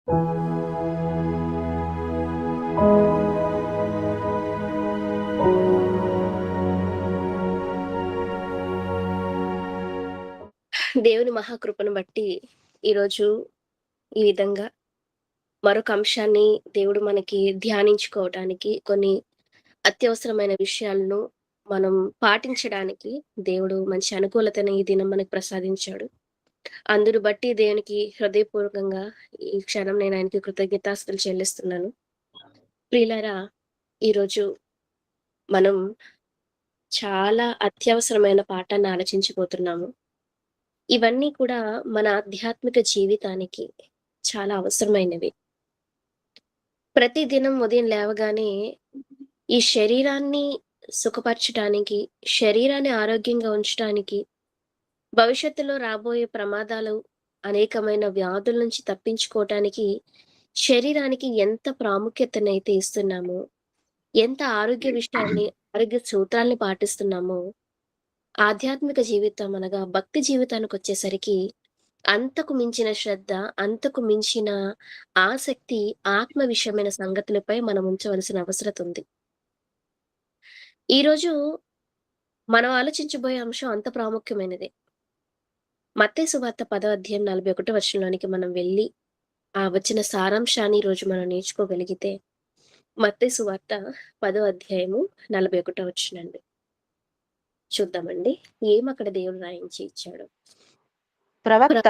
దేవుని మహాకృపను బట్టి ఈరోజు ఈ విధంగా మరొక అంశాన్ని దేవుడు మనకి ధ్యానించుకోవటానికి కొన్ని అత్యవసరమైన విషయాలను మనం పాటించడానికి దేవుడు మంచి అనుకూలతను ఈ దినం మనకు ప్రసాదించాడు. అందును బట్టి దేవునికి హృదయపూర్వకంగా ఈ క్షణం నేను ఆయనకి కృతజ్ఞతాస్తుతులు చెల్లిస్తున్నాను. ప్రియులారా, ఈరోజు మనం చాలా అత్యవసరమైన పాఠాన్ని ఆలోచించబోతున్నాము. ఇవన్నీ కూడా మన ఆధ్యాత్మిక జీవితానికి చాలా అవసరమైనవి. ప్రతిదినం ఉదయం లేవగానే ఈ శరీరాన్ని సుఖపరచటానికి, శరీరాన్ని ఆరోగ్యంగా ఉంచటానికి, భవిష్యత్తులో రాబోయే ప్రమాదాలు, అనేకమైన వ్యాధుల నుంచి తప్పించుకోవటానికి శరీరానికి ఎంత ప్రాముఖ్యతనైతే ఇస్తున్నామో, ఎంత ఆరోగ్య విషయాన్ని, ఆరోగ్య సూత్రాల్ని పాటిస్తున్నామో, ఆధ్యాత్మిక జీవితం అనగా భక్తి జీవితానికొచ్చేసరికి అంతకు మించిన శ్రద్ధ, అంతకు మించిన ఆసక్తి ఆత్మ విషయమైన సంగతులపై మనం ఉంచవలసిన అవసరత ఉంది. ఈరోజు మనం ఆలోచించబోయే అంశం అంత ప్రాముఖ్యమైనదే. మత్తయి సువార్త 10వ అధ్యాయం 41 వచనంలోనికి మనం వెళ్లి, ఆ వచన సారాంశాన్ని ఈరోజు మనం నేర్చుకోగలిగితే, మత్తయి సువార్త 10వ అధ్యాయము 41 వచనండి. చూద్దామండి. ఏమక్కడ దేవుడు రాయించి ఇచ్చాడో. ప్రవక్త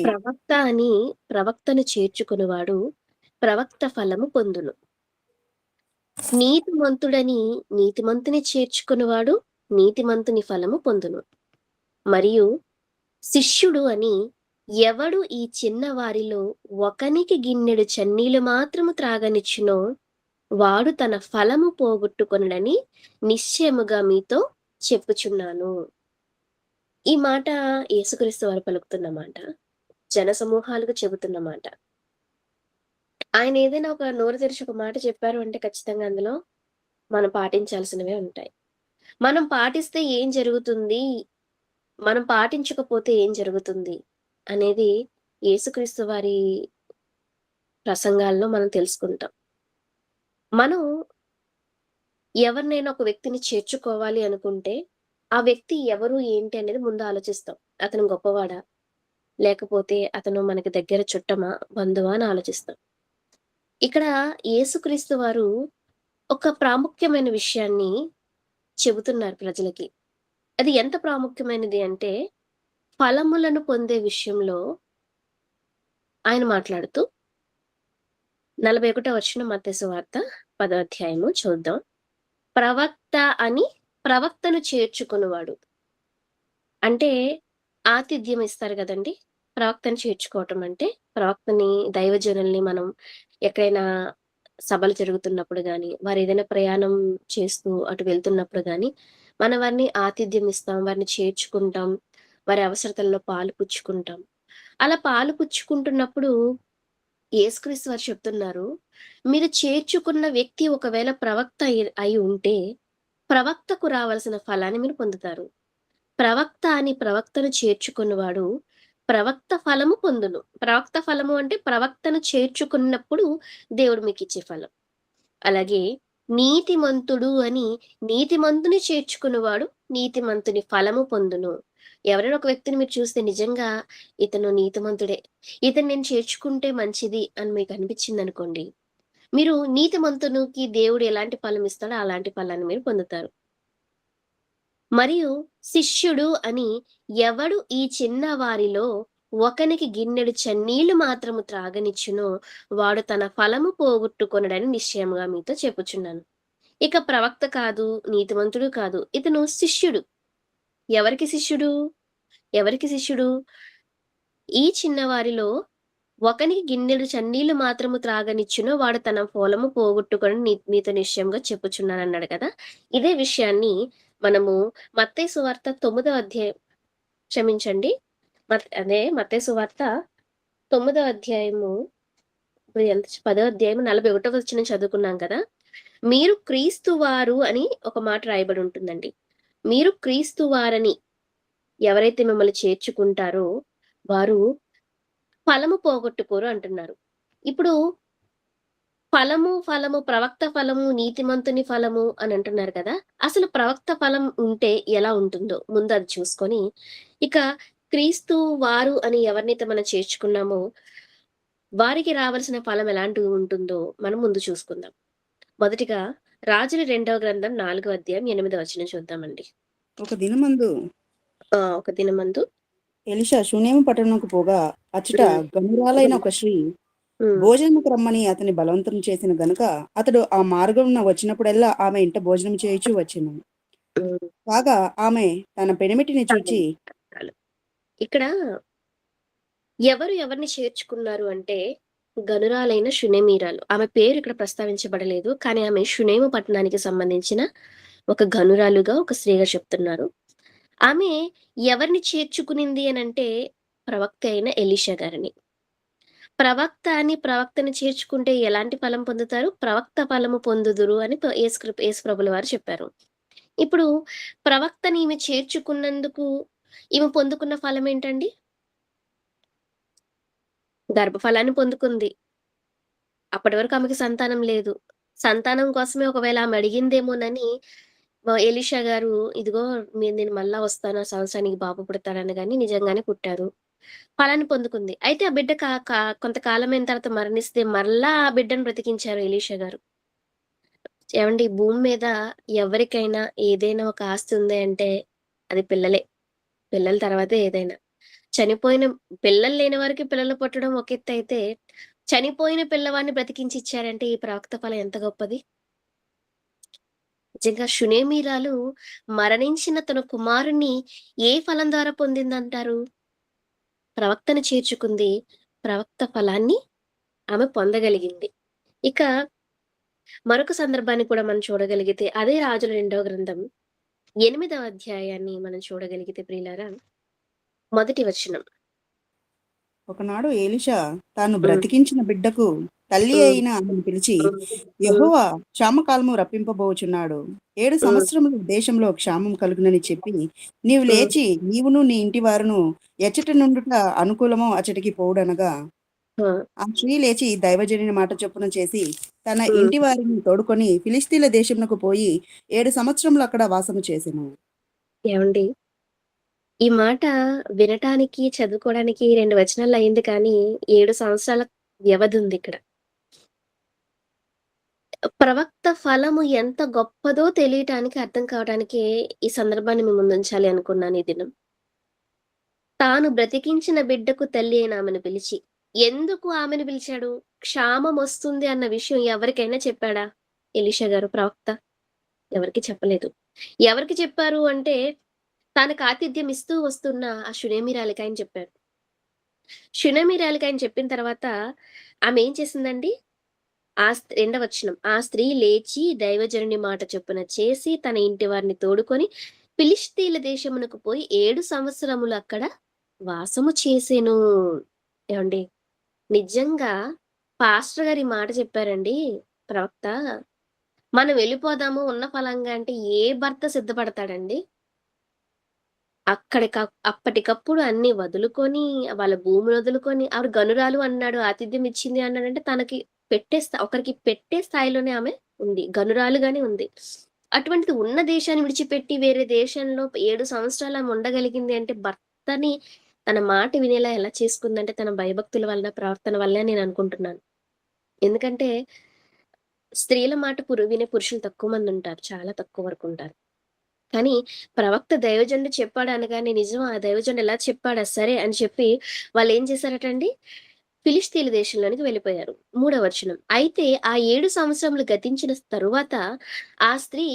ప్రవక్త అని ప్రవక్తను చేర్చుకునివాడు ప్రవక్త ఫలము పొందును. నీతిమంతుడని నీతిమంతుని చేర్చుకునివాడు నీతిమంతుని ఫలము పొందును. మరియు శిష్యుడు అని ఎవడు ఈ చిన్న వారిలో ఒకనికి గిన్నెడు చన్నీలు మాత్రము త్రాగనిచ్చునో వాడు తన ఫలము పోగొట్టుకొనడని నిశ్చయముగా మీతో చెప్పుచున్నాను. ఈ మాట యేసుక్రీస్తు వారు పలుకుతున్న మాట, జనసమూహాలకు చెబుతున్న మాట. ఆయన ఏదైనా ఒక నోరు తెరిచి ఒక మాట చెప్పారు అంటే ఖచ్చితంగా అందులో మనం పాటించాల్సినవే ఉంటాయి. మనం పాటిస్తే ఏం జరుగుతుంది, మనం పాటించకపోతే ఏం జరుగుతుంది అనేది యేసుక్రీస్తు వారి ప్రసంగాల్లో మనం తెలుసుకుంటాం. మనం ఎవరినైనా ఒక వ్యక్తిని చేర్చుకోవాలి అనుకుంటే ఆ వ్యక్తి ఎవరు ఏంటి అనేది ముందు ఆలోచిస్తాం. అతను గొప్పవాడా, లేకపోతే అతను మనకి దగ్గర చుట్టమా, బంధువా అని ఆలోచిస్తాం. ఇక్కడ యేసుక్రీస్తు వారు ఒక ప్రాముఖ్యమైన విషయాన్ని చెబుతున్నారు ప్రజలకి. అది ఎంత ప్రాముఖ్యమైనది అంటే, ఫలములను పొందే విషయంలో ఆయన మాట్లాడుతూ 41వ వచనం మత్తయి సువార్త 10వ అధ్యాయము చూద్దాం. ప్రవక్త అని ప్రవక్తను చేర్చుకునివాడు. అంటే ఆతిథ్యం ఇస్తారు కదండి. ప్రవక్తను చేర్చుకోవటం అంటే, ప్రవక్తని, దైవజనుల్ని మనం ఎక్కడైనా సభలు జరుగుతున్నప్పుడు గాని, వారు ఏదైనా ప్రయాణం చేస్తూ అటు వెళ్తున్నప్పుడు గాని, మనం వారిని ఆతిథ్యం ఇస్తాం, వారిని చేర్చుకుంటాం, వారి అవసరతల్లో పాలు పుచ్చుకుంటాం. అలా పాలు పుచ్చుకుంటున్నప్పుడు యేసుక్రీస్తు వారు చెప్తున్నారు, మీరు చేర్చుకున్న వ్యక్తి ఒకవేళ ప్రవక్త అయి ఉంటే, ప్రవక్తకు రావాల్సిన ఫలాన్ని మీరు పొందుతారు. ప్రవక్త అని ప్రవక్తను చేర్చుకున్నవాడు ప్రవక్త ఫలము పొందును. ప్రవక్త ఫలము అంటే ప్రవక్తను చేర్చుకున్నప్పుడు దేవుడు మీకిచ్చే ఫలం. అలాగే నీతిమంతుడు అని నీతిమంతుని చేర్చుకున్నవాడు నీతిమంతుని ఫలము పొందును. ఎవరైనా ఒక వ్యక్తిని మీరు చూస్తే నిజంగా ఇతను నీతిమంతుడే, ఇతను నేను చేర్చుకుంటే మంచిది అని మీకు అనిపించింది అనుకోండి, మీరు నీతిమంతునికి దేవుడు ఎలాంటి ఫలం ఇస్తాడో అలాంటి ఫలాన్ని మీరు పొందుతారు. మరియు శిష్యుడు అని ఎవడు ఈ చిన్న వారిలో ఒకనికి గిన్నెడు చన్నీళ్లు మాత్రము త్రాగనిచ్చునో వాడు తన ఫలము పోగొట్టుకొనడని నిశ్చయముగా మీతో చెప్పుచున్నాను. ఇక ప్రవక్త కాదు, నీతిమంతుడు కాదు, ఇతను శిష్యుడు. ఎవరికి శిష్యుడు? ఎవరికి శిష్యుడు? ఈ చిన్నవారిలో ఒకనికి గిన్నెడు చన్నీళ్లు మాత్రము త్రాగనిచ్చునో వాడు తన ఫలము పోగొట్టుకొని మీతో నిశ్చయంగా చెప్పుచున్నాను అన్నాడు కదా. ఇదే విషయాన్ని మనము మత్తయి సువార్త 9వ అధ్యాయం, క్షమించండి, మత్తయి సువార్త 9వ అధ్యాయము 10వ అధ్యాయం 41వ వచనం చదువుకున్నాం కదా. మీరు క్రీస్తు వారు అని ఒక మాట రాయబడి ఉంటుందండి. మీరు క్రీస్తు వారని ఎవరైతే మిమ్మల్ని చేర్చుకుంటారో వారు ఫలము పోగొట్టుకోరు అంటున్నారు. ఇప్పుడు ఫలము, ప్రవక్త ఫలము, నీతిమంతుని ఫలము అని అంటున్నారు కదా! అసలు ప్రవక్త ఫలం ఉంటే ఎలా ఉంటుందో ముందది చూసుకొని, ఇక క్రీస్తు వారు అని ఎవరినైతే మనం చేర్చుకున్నామో, వారికి రావాల్సిన ఫలం ఎలాంటివి ఉంటుందో మనం ముందు చూసుకుందాం. మొదటిగా రాజుల 2వ గ్రంథం 4 అధ్యాయం 8 వచనం చూద్దామండి. ఒక దినమందు ఒక దినమందు ఎలీషా షూనేము పట్టణమునకు పోగా అచ్చట హ్మ్. గనురాలైన హ్మ్. ఒక స్త్రీ హ్మ్. భోజనముకు రమ్మని అతని బలవంతం చేసిన గనుక అతడు ఆ మార్గమున వచ్చినప్పుడెల్లా ఆమె ఇంట భోజనం చేయుచు వచ్చెను. హ్మ్. కాగా ఆమె తన పెనిమిటిని చూచి చాలండి. చాలు. ఇక్కడ ఎవరు ఎవరిని చేర్చుకున్నారు అంటే, గనురాలైన షునేమీరాలు. ఆమె పేరు ఇక్కడ ప్రస్తావించబడలేదు. కానీ ఆమె షునేము పట్టణానికి సంబంధించిన ఒక గనురాలుగా, ఒక స్త్రీగా చెప్తున్నారు. ఆమె ఎవరిని చేర్చుకునింది అనంటే, ప్రవక్త అయిన ఎలీషా గారిని. ప్రవక్తని చేర్చుకుంటే ఎలాంటి ఫలం పొందుతారు? ప్రవక్త ఫలము పొందుదురు అని యేసు ప్రభుల వారు చెప్పారు. ఇప్పుడు ప్రవక్తని ఈమె చేర్చుకున్నందుకు ఈమె పొందుకున్న ఫలమేంటండి? గర్భఫలాన్ని పొందుకుంది. అప్పటి వరకు ఆమెకి సంతానం లేదు. సంతానం కోసమే ఒకవేళ ఆమె అడిగిందేమోనని ఎలీషా గారు ఇదిగో నేను మళ్ళా వస్తాను. ఆ సంవత్సరానికి బాబు పుడతాడని గాని నిజంగానే పుట్టారు. ఫలాన్ని పొందుకుంది. అయితే ఆ బిడ్డ క క కొంతకాలమైన తర్వాత మరణిస్తే మరలా ఆ బిడ్డను బ్రతికించారు ఎలీషా గారు. ఏవండీ భూమి మీద ఎవరికైనా ఏదైనా ఒక ఆస్తి ఉంది అంటే అది పిల్లలే. పిల్లల తర్వాతే ఏదైనా. చనిపోయిన పిల్లలు లేని వారికి పిల్లలు పుట్టడం ఒక ఎత్తయితే, చనిపోయిన పిల్లవాడిని బ్రతికించి ఇచ్చారంటే ఈ ప్రవక్త ఫలం ఎంత గొప్పది. నిజంగా షునేమీరాలు మరణించిన తన కుమారుణ్ణి ఏ ఫలం ద్వారా పొందిందంటారు? ప్రవక్తను చేర్చుకుంది. ప్రవక్త ఫలాన్ని ఆమె పొందగలిగింది. ఇక మరొక సందర్భాన్ని కూడా మనం చూడగలిగితే అదే రాజుల 2వ గ్రంథం 8వ అధ్యాయాన్ని మనం చూడగలిగితే ప్రియులారా, మొదటి వచనం. ఒకనాడు ఎలీషా తాను హ్మ్. బ్రతికించిన బిడ్డకు తల్లి హ్మ్. అయిన ఆమెను పిలిచి హ్మ్. హ్మ్. యెహోవా క్షామకాలము రప్పింపబోచున్నాడు. 7 హ్మ్. సంవత్సరములు దేశంలో క్షామం కలుగునని చెప్పి నీవు హ్మ్. లేచి నీవును నీ ఇంటి వారును ఎచ్చట నుండుట అనుకూలమో అచ్చటికి పోవుడనగా ఆ! ఆ స్త్రీ లేచి దైవజనుని మాట చొప్పున చేసి తన హ్మ్. ఇంటి వారిని తోడుకొని ఫిలిష్తీయుల దేశమునకు పోయి 7 సంవత్సరములు అక్కడ వాసము చేసెను. ఏవండీ ఈ మాట వినటానికి, చదువుకోవడానికి 2 వచనాల్లో అయింది కానీ 7 సంవత్సరాల వ్యవధుందిక్కడ. ప్రవక్త ఫలము ఎంత గొప్పదో తెలియటానికి, అర్థం కావడానికే ఈ సందర్భాన్ని మీ ముందుంచాలి అనుకున్నాను ఈ దినం. తాను బ్రతికించిన బిడ్డకు తల్లి అయిన ఆమెను పిలిచి, ఎందుకు ఆమెను పిలిచాడు? క్షామమొస్తుంది అన్న విషయం ఎవరికైనా చెప్పాడా? ఎలీషా గారు ప్రవక్త? ఎవరికీ చెప్పలేదు. ఎవరికి చెప్పారు అంటే, తనకు ఆతిథ్యం ఇస్తూ వస్తున్న ఆ షునేమీరాలికి ఆయన చెప్పారు. షునేమీరాలికి ఆయన చెప్పిన తర్వాత ఆమె ఏం చేసిందండి? రెండవ వచనం. ఆ స్త్రీ లేచి దైవజనుని మాట చొప్పున చేసి తన ఇంటి వారిని తోడుకొని ఫిలిష్తీయుల దేశమునకు పోయి 7 సంవత్సరములు అక్కడ వాసము చేసెను. ఏవండీ నిజంగా పాస్టర్ గారు ఈ మాట చెప్పారండి ప్రవక్త. మనం వెళ్ళిపోదాము ఉన్న ఫలంగా అంటే ఏ భర్త సిద్ధపడతాడండి? అప్పటికప్పుడు అన్నీ వదులుకొని, వాళ్ళ భూమిని వదులుకొని ఆవిడ గనురాలు అన్నాడు, ఆతిథ్యం ఇచ్చింది అన్నాడంటే తనకి ఒకరికి పెట్టే స్థాయిలోనే ఆమె ఉంది. గనురాలుగానే ఉంది. అటువంటిది ఉన్న దేశాన్ని విడిచిపెట్టి వేరే దేశంలో 7 సంవత్సరాలు ఆమె ఉండగలిగింది అంటే భర్తని తన మాట వినేలా ఎలా చేసుకుందంటే తన భయభక్తుల వలన, ప్రవర్తన వల్లే నేను అనుకుంటున్నాను. ఎందుకంటే స్త్రీల మాట వినే పురుషులు తక్కువ మందుంటారు. చాలా తక్కువ వరకుంటారు. కానీ ప్రవక్త దైవజనుడు చెప్పాడు అనగానే నిజం ఆ దైవజనుడు ఎలా చెప్పాడా సరే అని చెప్పి వాళ్ళేం చేశారటండి, ఫిలిష్తీయుల దేశంలోనికి వెళ్ళిపోయారు. మూడవ వచనం. అయితే ఆ 7 సంవత్సరములు గతించిన తరువాత ఆ స్త్రీ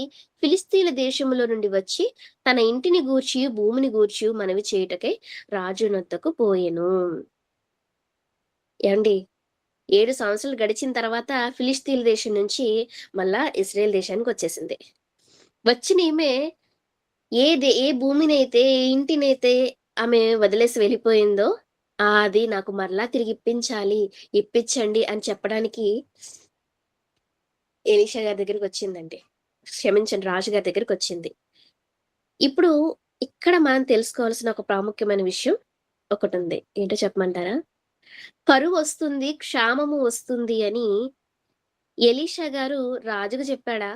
ఫిలిష్తీయుల దేశములో నుండి వచ్చి తన ఇంటిని గూర్చియు, భూమిని గూర్చియు మనవి చేయుటకై రాజునొద్దకు పోయెను. ఏవండీ 7 సంవత్సరాలు గడిచిన తర్వాత ఫిలిష్తీయుల దేశం నుంచి మళ్ళా ఇశ్రాయేల్ దేశానికొచ్చేసింది. వచ్చిన ఈమె ఏ భూమినైతే, ఏ ఇంటినైతే ఆమె వదిలేసి వెళ్ళిపోయిందో, అది నాకు మరలా తిరిగి ఇప్పించండి అని చెప్పడానికి ఎలీషా గారి దగ్గరికొచ్చిందండి. క్షమించండి రాజుగారి దగ్గరికొచ్చింది. ఇప్పుడు ఇక్కడ మనం తెలుసుకోవాల్సిన ఒక ప్రాముఖ్యమైన విషయం ఒకటుంది. ఏంటో చెప్పమంటారా? కరువొస్తుంది, క్షామము వస్తుంది అని ఎలీషా గారు రాజుకు చెప్పాడా?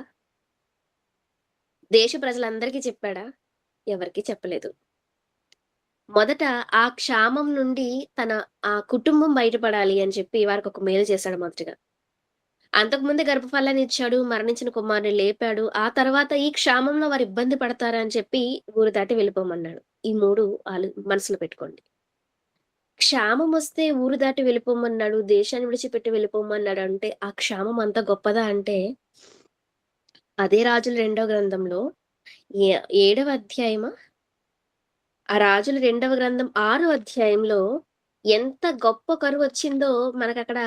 దేశ ప్రజలందరికీ చెప్పాడా? ఎవరికీ చెప్పలేదు. మొదట ఆ క్షామం నుండి తన కుటుంబం బయటపడాలి అని చెప్పి వారికొక మేలు చేశాడు మొదటగా. అంతకుముందే గర్భఫలాన్ని ఇచ్చాడు, మరణించిన కుమారుడిని లేపాడు. ఆ తర్వాత ఈ క్షామంలో వారు ఇబ్బంది పడతారని చెప్పి ఊరు దాటి వెళ్ళిపోమన్నాడు. ఈ 3 మనసులో పెట్టుకోండి. క్షామమొస్తే ఊరు దాటి వెళ్ళిపోమన్నాడు, దేశాన్ని విడిచిపెట్టి వెళ్ళిపోమన్నాడు అంటే, ఆ క్షామం అంత గొప్పదా అంటే, అదే రాజుల రెండో గ్రంథంలో ఏ ఏడవ అధ్యాయమా? ఆ రాజుల రెండవ గ్రంథం 6 అధ్యాయంలో ఎంత గొప్ప కరువొచ్చిందో మనకక్కడ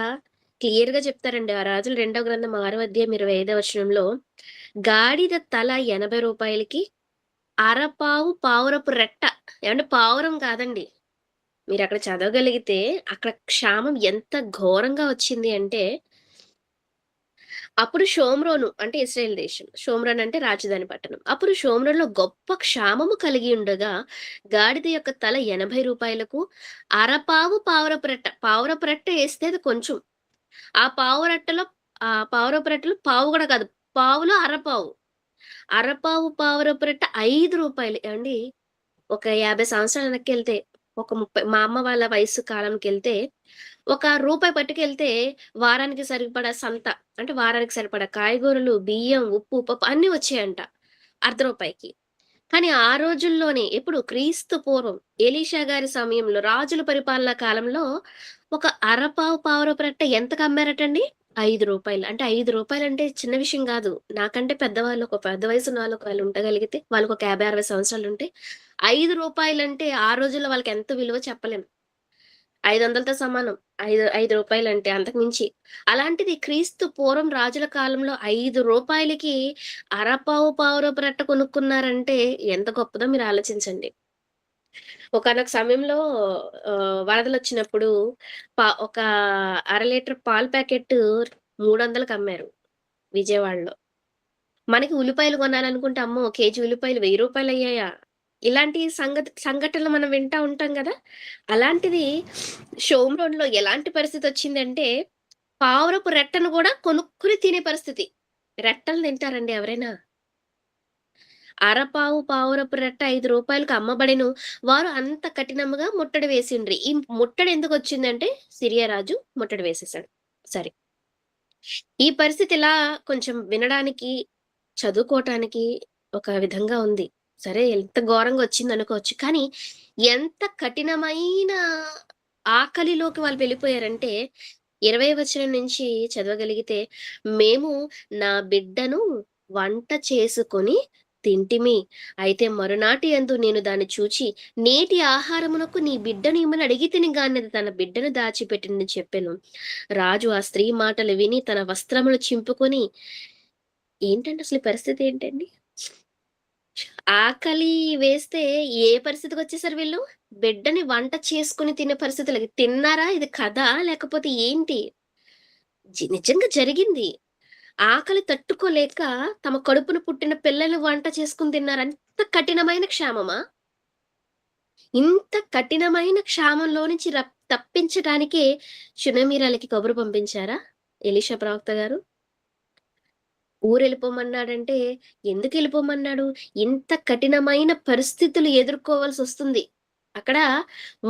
క్లియర్‌గా చెప్తారండి. ఆ రాజుల రెండవ గ్రంథం 6 అధ్యాయం 25వ వచనంలో, గాడిద తల రూ. 80కి అరపావు పావురపు రెట్ట. ఏవండీ పావురం కాదండి. మీరక్కడ చదవగలిగితే అక్కడ క్షామం ఎంత ఘోరంగా వచ్చింది అంటే, అప్పుడు షోమ్రోను అంటే ఇశ్రాయేల్ దేశం. షోమ్రోన్ అంటే రాజధాని పట్టణం. అప్పుడు షోమ్రోన్‌లో గొప్ప క్షామము కలిగి ఉండగా, గాడిద యొక్క తల రూ. 80కు అరపావు పావురపు రెట్ట. పావురపు రెట్ట ఏస్తే అది కొంచెం. ఆ పావురపు రెట్టలో పావు గూడా కాదు. పావులో అరపావు. అరపావు పావురపు రెట్ట రూ. 5 ఏవండీ ఒక 50 సంవత్సరాల వెనక్కెళ్తే, ఒక 30 మా అమ్మ వాళ్ళ వయస్సు కాలంకెళ్తే, ఒక రూపాయి పట్టుకెళ్తే వారానికి సరిపడా సంత. అంటే వారానికి సరిపడా కాయగూరలు, బియ్యం, ఉప్పు, పప్పు అన్నీ వచ్చేయంట. రూ. 1 కానీ ఆ రోజుల్లోనే ఎప్పుడు క్రీస్తు పూర్వం ఎలీషా గారి సమయంలో రాజుల పరిపాలనా కాలంలో ఒక అరపావు, పావురపు రెట్ట ఎంతకమ్మారటండి? రూ. 5 అంటే రూ. 5 అంటే చిన్న విషయం గాదు. నాకంటే పెద్దవాళ్ళు ఒక పెద్ద వయసున్నోళ్ళు ఒకవేళ ఉండగలిగితే వాళ్ళకొక 50, 60 సంవత్సరాలుంటే రూ. 5 అంటే ఆ రోజుల్లో వాళ్ళకెంత విలువ చెప్పలేం. 500తో సమానం. ఐదు రూపాయలంటే అంతకు మించి. అలాంటిది క్రీస్తు పూర్వం రాజుల కాలంలో రూ. 5కి అరపావు, పావురపు రెట్ట కొనుక్కున్నారంటే ఎంత గొప్పదో మీరు ఆలోచించండి. ఒకానొక సమయంలో వరదలొచ్చినప్పుడు ఒక అర లీటర్ పాలు ప్యాకెట్టు 300కి అమ్మారు విజయవాడలో. మనకి ఉల్లిపాయలు కొనాలనుకుంటే అమ్మో! కేజీ ఉల్లిపాయలు రూ. 1000 అయ్యాయా? ఇలాంటి సంఘటనలు మనం వింటా ఉంటాం గదా! అలాంటిది షోమ్రోన్‌లో ఎలాంటి పరిస్థితొచ్చిందంటే, పావురపు రెట్టను గూడా కొనుక్కొని తినే పరిస్థితి. రెట్టలు తింటారండి ఎవరైనా? అరపావు, పావురపు రెట్ట రూ. 5కి అమ్మబడెను. వారు అంత కఠినముగా ముట్టడి వేసిండ్రి. ఈ ముట్టడి ఎందుకొచ్చిందంటే, సిరియా రాజు ముట్టడి వేసేసాడు. సరే. ఈ పరిస్థితి ఇలా కొంచెం వినడానికి, చదువుకోటానికి ఒక విధంగా ఉంది. సరే ఎంత ఘోరంగా వచ్చిందనుకోవచ్చు. కానీ ఎంత కఠినమైన ఆకలిలోకి వాళ్ళు వెళ్ళిపోయారంటే 20 వచనం నుంచి చదవగలిగితే, మేము నా బిడ్డను వంట చేసుకొని తింటిమి. అయితే మరునాటి యందు నేను దాన్ని చూచి, నేటి ఆహారమునకు నీ బిడ్డను ఇమ్మని అడిగితిని గాని అది తన బిడ్డను దాచిపెట్టినని చెప్పెను. రాజు ఆ స్త్రీ మాటలు విని తన వస్త్రములు చింపుకొని ఏంటండి అసలు ఈ పరిస్థితి ఏంటండి? ఆకలి వేస్తే ఏ పరిస్థితికొచ్చేసారు వీళ్ళు? బిడ్డని వంట చేసుకొని తినే పరిస్థితులకి. తిన్నారా? ఇది కథా? లేకపోతే ఏంటి? నిజంగా జరిగింది. ఆకలి తట్టుకోలేక తమ కడుపున పుట్టిన పిల్లలు వంట చేసుకొని తిన్నారు. అంత కఠినమైన క్షామమా? ఇంత కఠినమైన క్షామంలో నుంచి తప్పించటానికే షునేమీరాలకి కబురు పంపించారా ఎలీషా ప్రవక్త గారు? ఊరెళ్ళిపోమన్నాడంటే ఎందుకెళ్ళిపోమన్నాడు? ఇంత కఠినమైన పరిస్థితులు ఎదుర్కోవాల్సొస్తుంది. అక్కడ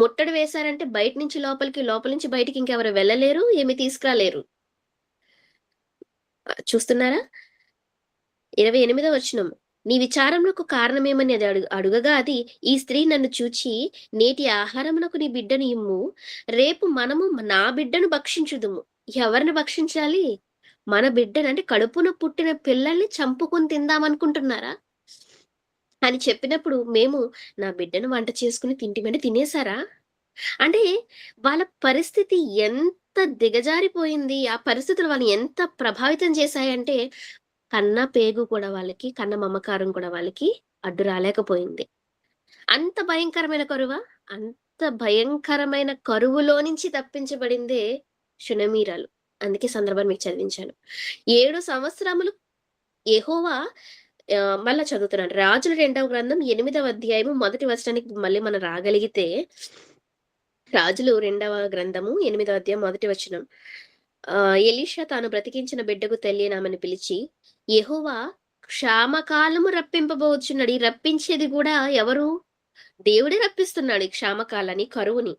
ముట్టడి వేశారంటే బయట నుంచి లోపలికి, లోపల నుంచి బయటికి ఇంకెవరు వెళ్ళలేరు, ఏమి తీసుకురాలేరు. చూస్తున్నారా? 28వ వచనం. నీ విచారమునకు కారణమేమని అది అడుగగా అది, ఈ స్త్రీ నన్ను చూచి, నేటి ఆహారమునకు నీ బిడ్డను ఇమ్ము. రేపు మనము నా బిడ్డను భక్షించుదుము. ఎవరిని భక్షించాలి? మన బిడ్డని అంటే కడుపున పుట్టిన పిల్లల్ని చంపుకొని తిందామనుకుంటున్నారా? అని చెప్పినప్పుడు మేము నా బిడ్డను వంట చేసుకొని తింటిమంటే తినేసారా? అంటే వాళ్ళ పరిస్థితి ఎంత దిగజారిపోయింది. ఆ పరిస్థితులు వాళ్ళని ఎంత ప్రభావితం చేశాయంటే కన్న పేగు కూడా వాళ్ళకి, కన్న మమకారం కూడా వాళ్ళకి అడ్డు రాలేకపోయింది. అంత భయంకరమైన కరువా? అంత భయంకరమైన కరువులో నుంచి తప్పించబడిందే షునమీరాలు. అందుకే సందర్భాన్ని మీకు చదివించాను. 7 సంవత్సరములు యెహోవా మళ్ళా చదువుతున్నాను. రాజుల రెండవ గ్రంథం 8వ అధ్యాయము మొదటి వచనానికి మళ్ళీ మనం రాగలిగితే, రాజులు 2వ గ్రంథము 8వ అధ్యాయం 1 వచనం. ఎలీషా తాను బ్రతికించిన బిడ్డకు తెలియనామని పిలిచి, యెహోవా క్షామకాలము రప్పింపబోచున్నాడు. ఈ రప్పించేది కూడా ఎవరు? దేవుడే రప్పిస్తున్నాడు ఈ క్షామకాలాన్ని, కరువుని.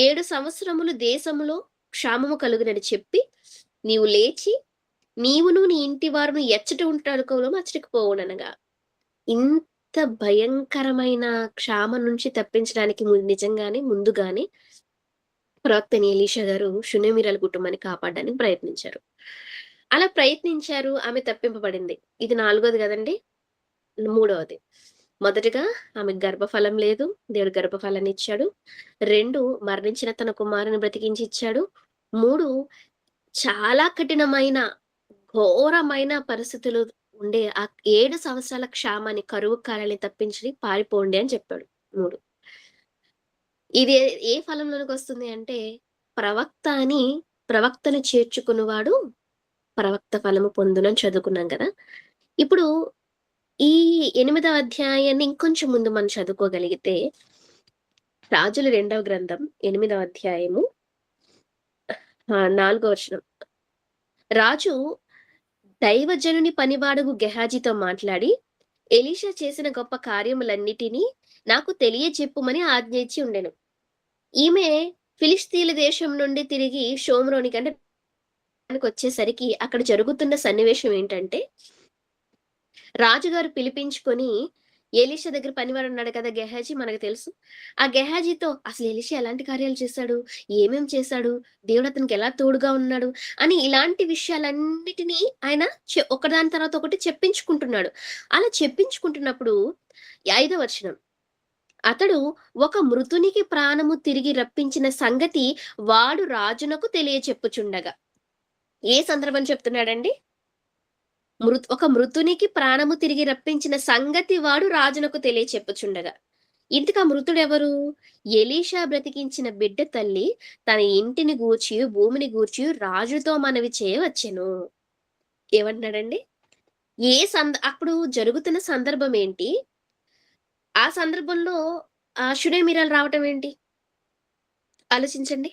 7 సంవత్సరములు దేశములో క్షామము కలుగునని చెప్పి, నీవు లేచి నీవును నీ ఇంటి వారును ఎచ్చట ఉంటాడుకోవడం అచ్చటికి పోవుననగా. ఇంత భయంకరమైన క్షామం నుంచి తప్పించడానికి నిజంగానే ముందుగానే ప్రవక్త అయిన ఎలీషా గారు షునేమీరాల కుటుంబాన్ని కాపాడడానికి ప్రయత్నించారు. అలా ప్రయత్నించారు. ఆమె తప్పింపబడింది. ఇది 4వది గదండీ! మూడవది. మొదటగా ఆమెకు గర్భఫలం లేదు. దేవుడు గర్భఫలాన్ని ఇచ్చాడు. 2 మరణించిన తన కుమారుని బ్రతికించి ఇచ్చాడు. 3 చాలా కఠినమైన, ఘోరమైన పరిస్థితులు ఉండే ఆ 7 సంవత్సరాల క్షామాన్ని, కరువు కాలాన్ని తప్పించి పారిపోండి అని చెప్పాడు. 3. ఇది ఏ ఫలంలోనికొస్తుంది అంటే, ప్రవక్తను చేర్చుకున్నవాడు ప్రవక్త ఫలము పొందునని చదువుకున్నాం గదా! ఇప్పుడు ఈ 8వ అధ్యాయాన్ని ఇంకొంచెం ముందు మనం చదువుకోగలిగితే, రాజుల 2వ గ్రంథం 8వ అధ్యాయము 4 వచనం. రాజు దైవజనుని పనివాడగు గెహాజీతో మాట్లాడి, ఎలీషా చేసిన గొప్ప కార్యములన్నిటినీ నాకు తెలియజెప్పుమని ఆజ్ఞ ఇచ్చి ఉండెను. ఈమె ఫిలిష్తీయుల దేశం నుండి తిరిగి షోమ్రోనికి అంటే వచ్చేసరికి అక్కడ జరుగుతున్న సన్నివేశం ఏంటంటే, రాజుగారు పిలిపించుకొని ఎలీషా దగ్గర పనివాడు ఉన్నాడు కదా గెహాజీ, మనకు తెలుసు. ఆ గెహాజీతో అసలు ఎలీషా ఎలాంటి కార్యాలు చేశాడు? ఏమేం చేశాడు? దేవుడు అతనికి ఎలా తోడుగా ఉన్నాడు? అని ఇలాంటి విషయాలన్నిటినీ ఆయన ఒకదాని తర్వాత ఒకటి చెప్పించుకుంటున్నాడు. అలా చెప్పించుకుంటున్నప్పుడు 5వ వచనం. అతడు ఒక మృతునికి ప్రాణము తిరిగి రప్పించిన సంగతి వాడు రాజునకు తెలియచెప్పుచుండగా. ఏ సందర్భం చెప్తున్నాడండి? ఒక మృతునికి ప్రాణము తిరిగి రప్పించిన సంగతి వాడు రాజునకు తెలియచెప్పుచుండగా. ఇంతకా మృతుడెవరు? ఎలీషా బ్రతికించిన బిడ్డ తల్లి తన ఇంటిని గూర్చియు భూమిని గూర్చియు రాజుతో మనవి చేయవచ్చెను. ఏమంటున్నాడండి? అప్పుడు జరుగుతున్న సందర్భం ఏంటి? ఆ సందర్భంలో షునేమీరాలు రావటం ఏంటి? ఆలోచించండి.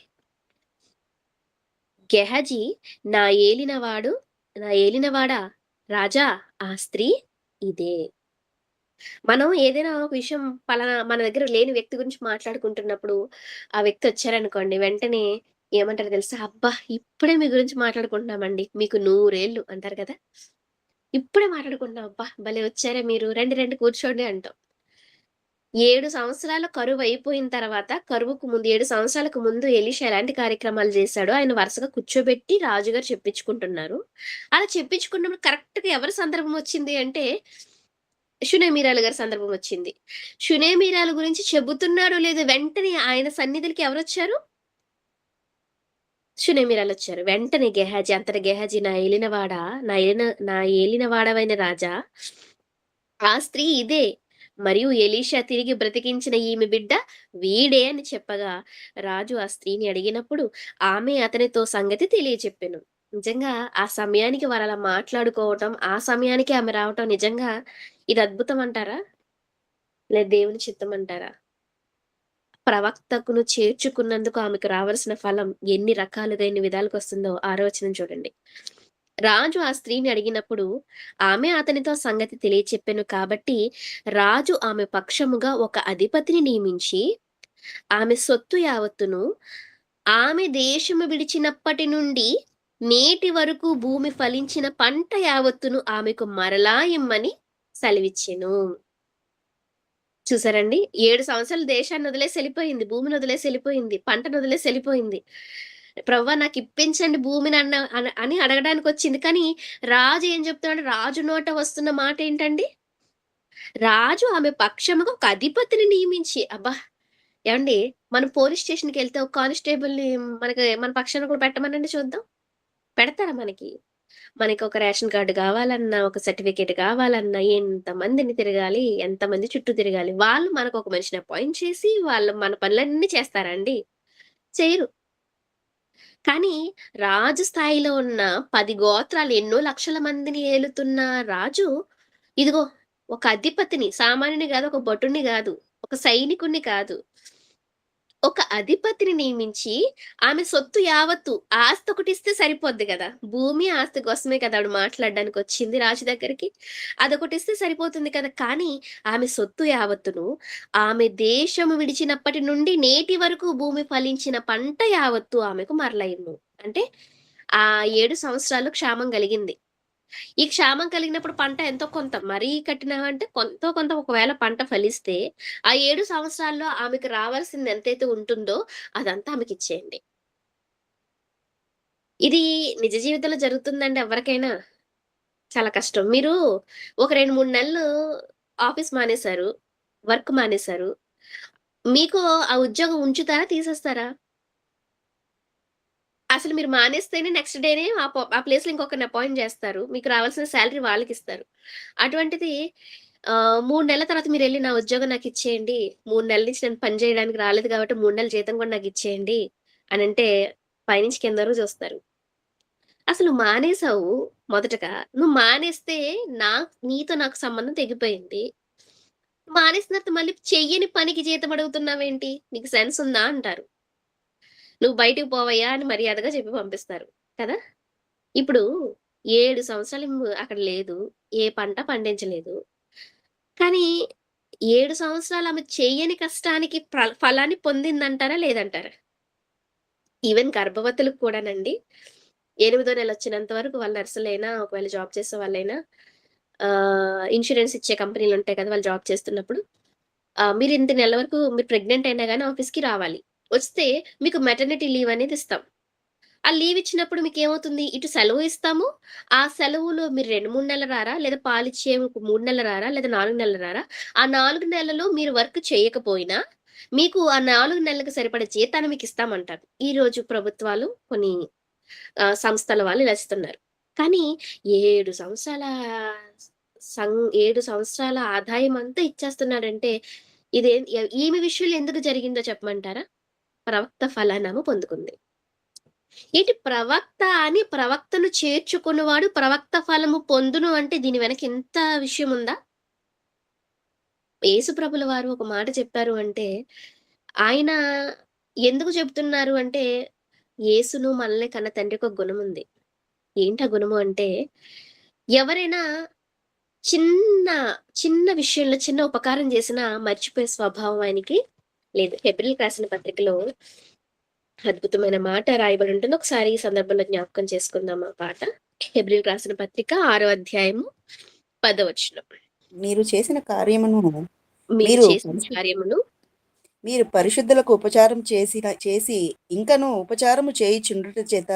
గెహజీ నా ఏలినవాడా రాజా, ఆ స్త్రీ ఇదే. మనం ఏదైనా ఒక విషయం పలానా మన దగ్గర లేని వ్యక్తి గురించి మాట్లాడుకుంటున్నప్పుడు, ఆ వ్యక్తి వచ్చారనుకోండి, వెంటనే ఏమంటారో తెలుసా? అబ్బా! ఇప్పుడే మీ గురించి మాట్లాడుకుంటున్నామండి. మీకు 100 ఏళ్ళు అంటారు కదా! ఇప్పుడే మాట్లాడుకుంటున్నాం. అబ్బా! భలే వచ్చారే మీరు. రండి, రండి కూర్చోండి అంటాం. 7 సంవత్సరాల కరువయిపోయిన తర్వాత, కరువుకు ముందు 7 సంవత్సరాలకు ముందు ఎలీషా ఎలాంటి కార్యక్రమాలు చేశాడో ఆయన వరుసగా కూర్చోబెట్టి రాజుగారు చెప్పించుకుంటున్నారు. అలా చెప్పించుకున్నప్పుడు కరెక్ట్‌గా ఎవరి సందర్భం వచ్చింది అంటే, షునేమీరాలు గారి సందర్భం వచ్చింది. షునేమీరాలు గురించి చెబుతున్నాడో లేదో వెంటనే ఆయన సన్నిధికి ఎవరొచ్చారు? షునేమీరాలొచ్చారు. వెంటనే గెహాజీ అంతట గెహాజీ నా ఏలినవాడవైన రాజా, ఆ స్త్రీ ఇదే. మరియు ఎలీషా తిరిగి బ్రతికించిన ఈమె బిడ్డ వీడే అని చెప్పగా, రాజు ఆ స్త్రీని అడిగినప్పుడు ఆమె అతనితో సంగతి తెలియచెప్పెను. నిజంగా ఆ సమయానికి వారలా మాట్లాడుకోవటం, ఆ సమయానికి ఆమె రావటం నిజంగా ఇది అద్భుతం అంటారా? లేదా దేవుని చిత్తం అంటారా? ప్రవక్తకును చేర్చుకున్నందుకు ఆమెకు రావలసిన ఫలం ఎన్ని రకాలుగా, ఎన్ని విధాలుగొస్తుందో 6వ వచనం చూడండి. రాజు ఆ స్త్రీని అడిగినప్పుడు ఆమె అతనితో సంగతి తెలియచెప్పెను కాబట్టి, రాజు ఆమె పక్షముగా ఒక అధిపతిని నియమించి, ఆమె సొత్తు యావత్తును, ఆమె దేశము విడిచినప్పటి నుండి నేటి వరకు భూమి ఫలించిన పంట యావత్తును ఆమెకు మరలా ఇమ్మని సెలవిచ్చెను. చూసారండి? 7 సంవత్సరాలు దేశాన్ని వదిలేసి ఎళ్ళిపోయింది. భూమిని వదిలేసి ఎళ్ళిపోయింది. పంటను వదిలేసి ఎళ్ళిపోయింది. ప్రవ్వా నాకిప్పించండి భూమిని అని అడగడానికొచ్చింది. కానీ రాజు ఏం చెప్తున్నాడు? రాజు నోట వస్తున్న మాటేంటండి? రాజు ఆమె పక్షముగా ఒక అధిపతిని నియమించి అబ్బా! ఏవండీ మనం పోలీస్ స్టేషన్‌కెళ్తే ఒక కానిస్టేబుల్‌ని మన పక్షాన కూడా పెట్టమనండి చూద్దాం. పెడతారా మనకి? మనకొక రేషన్ కార్డ్ గావాలన్నా, ఒక సర్టిఫికేట్ కావాలన్నా ఎంతమందిని తిరగాలి, ఎంతమంది చుట్టూ తిరగాలి. వాళ్ళు మనకొక మనిషిని అపాయింట్ చేసి, వాళ్ళు మన పనులన్నీ చేస్తారా అండి? చెయ్యరు. కానీ రాజు స్థాయిలో ఉన్న 10 గోత్రాలు ఎన్నో లక్షల మందిని ఏలుతున్న రాజు, ఇదిగో ఒక అధిపతిని, సామాన్యుడిని గాదు, ఒక భటుడిని గాదు, ఒక సైనికుడిని కాదు, ఒక అధిపతిని నియమించి, ఆమె సొత్తు యావత్తు ఆస్తి ఒకటిస్తే సరిపోద్ది గదా! భూమి, ఆస్తి కోసమే కదా ఆవిడ మాట్లాడడానికొచ్చింది రాజు దగ్గరికి. అదొకటిస్తే సరిపోతుంది కదా! కానీ ఆమె సొత్తు యావత్తును, ఆమె దేశము విడిచినప్పటి నుండి నేటి వరకు భూమి ఫలించిన పంట యావత్తు ఆమెకు మరల ఇమ్ము. అంటే ఆ 7 సంవత్సరాలు క్షామం కలిగింది. ఈ క్షామం కలిగినప్పుడు పంట ఎంతో కొంత మరీ కఠినమంటే కొంతో కొంత ఒకవేళ పంట ఫలిస్తే, ఆ 7 సంవత్సరాల్లో ఆమెకు రావాల్సింది ఎంతైతే ఉంటుందో అదంతా ఆమెకిచ్చేయండి. ఇది నిజ జీవితంలో జరుగుతుందండి ఎవ్వరికైనా. చాలా కష్టం. మీరు ఒక 2, 3 నెలలు ఆఫీస్ మానేశారు. వర్క్ మానేశారు. మీకు ఆ ఉద్యోగం ఉంచుతారా? తీసేస్తారా? అసలు మీరు మానేస్తేనే నెక్స్ట్ డేనే ఆ ప్లేస్‌లో ఇంకొకరిని అపాయింట్ జేస్తారు. మీకు రావాల్సిన సాలరీ వాళ్ళకిస్తారు. అటువంటిది 3 నెలల తర్వాత మీరెళ్లి నా ఉద్యోగం నాకిచ్చేయండి. 3 నెలల నుంచి నేను పని జేయడానికి రాలేదు గాబట్టి 3 నెలల జీతం గూడా నాకిచ్చేయండి అనంటే పైనుంచి కింద వరకు జూస్తారు. అసలు మానేసావు మొదటగా. నువ్వు మానేస్తే నీతో నాకు సంబంధం తెగిపోయింది. మానేసిన తర్వాత మళ్ళీ చెయ్యని పనికి జీతం అడుగుతున్నావేంటి? నీకు సెన్స్ ఉందా? అంటారు. నువ్వు బయటికి పోవయ్యా అని మర్యాదగా చెప్పి పంపిస్తారు. కదా! ఇప్పుడు 7 సంవత్సరాలు అక్కడ లేదు. ఏ పంట పండించలేదు. కానీ 7 సంవత్సరాలు ఆమె చెయ్యని కష్టానికి ఫలాన్ని పొందిందంటారా? లేదంటారా? ఈవెన్ గర్భవతులకు కూడానండి. ఎనిమిదో నెలొచ్చినంత వరకు వాళ్ళు నర్సులైనా, ఒకవేళ జాబ్ చేసే వాళ్ళైనా ఇన్స్యూరెన్స్ ఇచ్చే కంపెనీలుంటాయి కదా! వాళ్ళు జాబ్ చేస్తున్నప్పుడు మీరు ఇంత నెల వరకు మీరు ప్రెగ్నెంట్ అయినా గాని ఆఫీస్‌కి రావాలి. వస్తే మీకు మెటర్నిటీ లీవ్ అనేది ఇస్తాం. ఆ లీవ్ ఇచ్చినప్పుడు మీకేమవుతుంది? ఇటు సెలవు ఇస్తాము. ఆ సెలవులో మీరు 2, 3 నెలలు రారా? లేదా పాలిచ్చే 3 నెలలు రారా? లేదా 4 నెలలు రారా? ఆ 4 నెలలు మీరు వర్క్ చేయకపోయినా, మీకు ఆ 4 నెలలకు సరిపడా జీతాన్ని మీకిస్తామంటారు. ఈరోజు ప్రభుత్వాలు కొన్ని సంస్థల వాళ్ళు ఇలా ఇస్తున్నారు. కానీ 7 సంవత్సరాల 7 సంవత్సరాల ఆదాయం అంతా ఇచ్చేస్తున్నాడంటే, ఈమె విషయంలో ఎందుకు జరిగిందో చెప్పమంటారా? ప్రవక్త ఫలానామ పొందుకుంది. ఏంటి ప్రవక్త అని ప్రవక్తను చేర్చుకున్నవాడు ప్రవక్త ఫలము పొందును అంటే దీని వెనక ఇంత విషయం ఉందా? యేసుప్రభుల వారు ఒక మాట చెప్పారు అంటే, ఆయన ఎందుకు చెప్తున్నారు అంటే, యేసును మనల్ని కన్న తండ్రికి ఒక గుణముంది. ఏంటా గుణము అంటే, ఎవరైనా చిన్న, చిన్న విషయంలో చిన్న ఉపకారం చేసినా మర్చిపోయే స్వభావం ఆయనకి లేదు. హెబ్రీయులకు రాసిన పత్రికలో అద్భుతమైన మాట రాయబడి ఉంటుంది. ఒకసారి ఈ సందర్భంలో జ్ఞాపకం చేసుకుందాం ఆ పాట. హెబ్రీయులకు రాసిన పత్రిక 6వ అధ్యాయము 10వ వచనం. మీరు చేసిన కార్యమును మీరు మీరు చేసిన పరిశు కార్యమును మీరు పరిశుద్ధులకు ఉపచారం చేసి ఇంకను ఉపచారము చేయుచుండుట చేత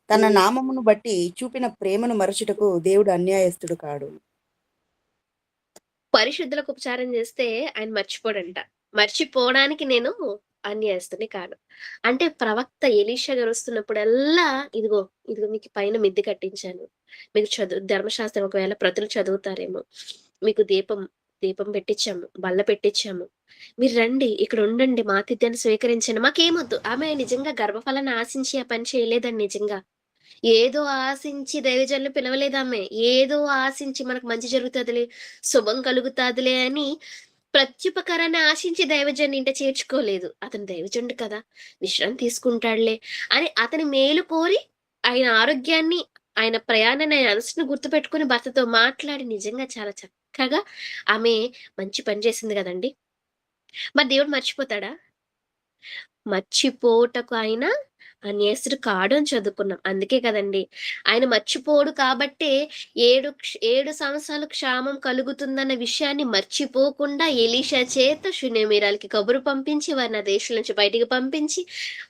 తన హ్మ్. నామమును బట్టి చూపిన ప్రేమను మరచుటకు దేవుడు అన్యాయస్తుడు కాడు. పరిశుద్ధులకు ఉపచారం చేస్తే ఆయన మర్చిపోడంట. మర్చిపోవడానికి నేను అన్యాయస్తుని కాను. అంటే ప్రవక్త ఎలీషా గారు వస్తున్నప్పుడల్లా ఇదిగో, ఇదిగో మీకు పైన మిద్దె కట్టించాను. మీకు ధర్మశాస్త్రం ఒకవేళ ప్రతులు చదువుతారేమో. మీకు దీపం పెట్టిచ్చాము. బల్ల పెట్టిచ్చాము. మీరు రండి ఇక్కడ ఉండండి. మా ఆతిథ్యాన్ని స్వీకరించండి. మాకేమొద్దు. ఆమె నిజంగా గర్భఫలాన్ని ఆశించి ఆ పని చేయలేదండి నిజంగా. ఏదో ఆశించి దైవజనులు పిలవలేదామె. ఏదో ఆశించి మనకు మంచి జరుగుతదిలే, శుభం కలుగుతాదిలే అని ప్రత్యుపకారాన్ని ఆశించి దైవజన్ని ఇంట చేర్చుకోలేదు. అతను దైవజనుడు కదా! విశ్రాంతి తీసుకుంటాడులే అని అతని మేలు కోరి, ఆయన ఆరోగ్యాన్ని, ఆయన ప్రయాణాన్ని, ఆయన అలసటను గుర్తుపెట్టుకొని భర్తతో మాట్లాడి నిజంగా చాలా చక్కగా ఆమె మంచి పని చేసింది గదండీ! మరి దేవుడు మర్చిపోతాడా? మర్చిపోవుటకు ఆయన అన్యాయస్తుడు కాడు అని చదువుకున్నాం. అందుకే కదండీ! ఆయన మర్చిపోడు కాబట్టే 7 సంవత్సరాలు క్షామం కలుగుతుందన్న విషయాన్ని మర్చిపోకుండా ఎలీషా చేత షూనేమీరాలకి కబురు పంపించి, వారిని ఆ దేశం నుంచి బయటికి పంపించి,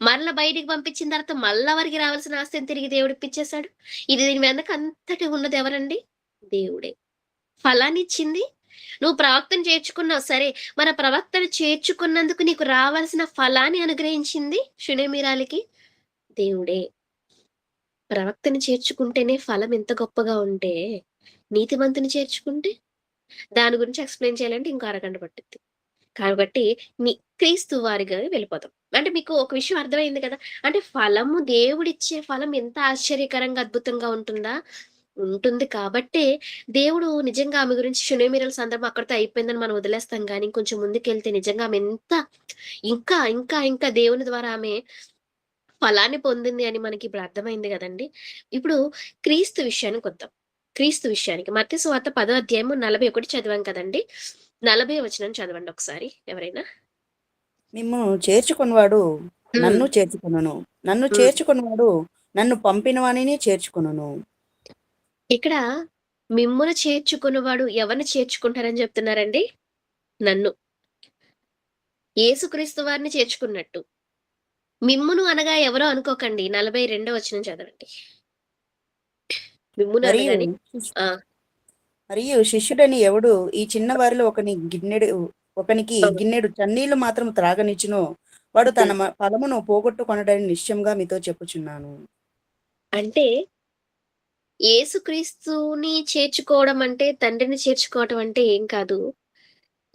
మరలా బయటికి పంపించిన తర్వాత మళ్ళా వారికి రావాల్సిన ఆస్తిని తిరిగి దేవుడిప్పిచ్చేసాడు. దీని వెనక అంతటి ఉన్నది ఎవరండి? దేవుడే. ఫలాన్నిచ్చింది నువ్వు ప్రవక్తను చేర్చుకున్నావు సరే. మరి ఆ ప్రవక్తను చేర్చుకున్నందుకు నీకు రావాల్సిన ఫలాన్ని అనుగ్రహించింది షునేమీరాలికి దేవుడే. ప్రవక్తని చేర్చుకుంటేనే ఫలం ఎంత గొప్పగా ఉంటే, నీతిమంతుని చేర్చుకుంటే దాని గురించి ఎక్స్‌ప్లెయిన్ చేయాలంటే ఇంకో అరగంట పట్టుద్ది. కాబట్టి నీ క్రీస్తు వారిగా వెళ్ళిపోతాం. అంటే మీకు ఒక విషయం అర్థమైంది కదా! అంటే ఫలము దేవుడిచ్చే ఫలం ఎంత ఆశ్చర్యకరంగా, అద్భుతంగా ఉంటుందా? ఉంటుంది కాబట్టే దేవుడు నిజంగా ఆమె గురించి షునేమిరల సందర్భం అక్కడితో అయిపోయిందని మనం వదిలేస్తాం గానీ, కొంచెం ముందుకెళ్తే నిజంగా ఆమె ఎంత ఇంకా దేవుని ద్వారా ఆమె ఫలాన్ని పొందింది అని మనకిప్పుడు అర్థమైంది గదండీ! ఇప్పుడు క్రీస్తు విషయానికొద్దాం. క్రీస్తు విషయానికి మత్తయి సువార్త 10వ అధ్యాయము 41 చదివాం కదండీ! 40 వచనం చదవండి ఒకసారి ఎవరైనా. మిమ్ము చేర్చుకొనివాడు హ్మ్. నన్ను చేర్చుకొనును. నన్ను హ్మ్. చేర్చుకొనివాడు నన్ను పంపిన వానిని చేర్చుకొనును. ఇక్కడ మిమ్మును చేర్చుకునివాడు ఎవరిని చేర్చుకుంటారని జెప్తున్నారండి? నన్ను. యేసుక్రీస్తు వారిని చేర్చుకున్నట్టు. మిమ్మును అనగా ఎవరో అనుకోకండి. 42 వచనం చదవండి. మిమ్మును మరియు అనగానే శిష్ ఆ! మరియు శిష్యుడని ఎవడు ఈ చిన్న వారిలో ఒకనికి ఆ! గిన్నెడు చన్నీళ్లు మాత్రం త్రాగనిచ్చునో వాడు తన హ్మ్. ఫలమును పోగొట్టుకొనడని నిశ్చయంగా మీతో చెప్పుచున్నాను. అంటే యేసుక్రీస్తుని చేర్చుకోవడం అంటే, తండ్రిని చేర్చుకోవటం అంటే ఏం కాదు.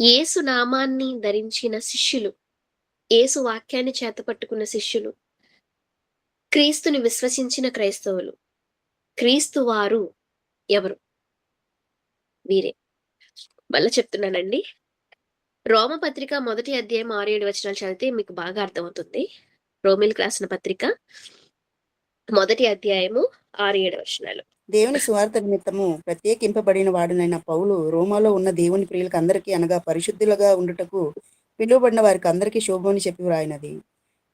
యేసు నామాన్ని ధరించిన శిష్యులు, యేసు వాక్యాన్ని చేతపట్టుకున్న శిష్యులు, క్రీస్తుని విశ్వసించిన క్రైస్తవులు. క్రీస్తు వారు ఎవరు? వీరే. మళ్ళా చెప్తున్నానండి. రోమపత్రిక మొదటి అధ్యాయం 6, 7 వచనాలు చదివితే మీకు బాగా అర్థమవుతుంది. రోమీయులకు రాసిన పత్రిక మొదటి అధ్యాయము 6, 7 వచనాలు. దేవుని సువార్త నిమిత్తము ప్రత్యేకింపబడిన వాడునైన పౌలు రోమాలో ఉన్న దేవుని ప్రియులకు అందరికీ అనగా పరిశుద్ధులుగా ఉండుటకు పిలువబడిన వారికి అందరికీ శుభమని చెప్పి వ్రాయినది.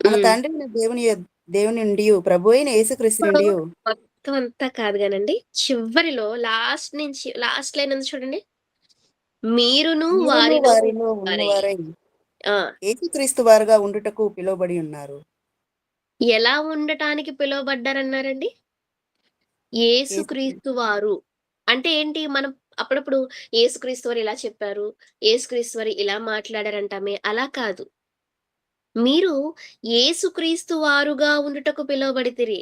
మన హ్మ్. తండ్రి అయిన దేవుని నుండి ప్రభు అయిన యేసుక్రీస్తు ఇప్పుడు నుండి మొత్తం అంతా కాదు గానండి. చివరిలో లాస్ట్ నుంచి లాస్ట్ లైన్ ఉంది చూడండి. మీరును మీరును వారిలో వారిలో వారై. ఉన్నవారై ఆ! యేసుక్రీస్తు వారుగా ఉండుటకు పిలువబడి ఉన్నారు. ఎలా ఉండటానికి పిలువబడ్డారన్నారండి? యేసు యేసుక్రీస్తు వారు. అంటే ఏంటి? మనం అప్పుడప్పుడు యేసుక్రీస్తు వారు ఇలా చెప్పారు. యేసుక్రీస్తు వారు ఇలా మాట్లాడారంటామే. అలా కాదు. మీరు యేసుక్రీస్తు వారుగా ఉండుటకు పిలువబడితిరి.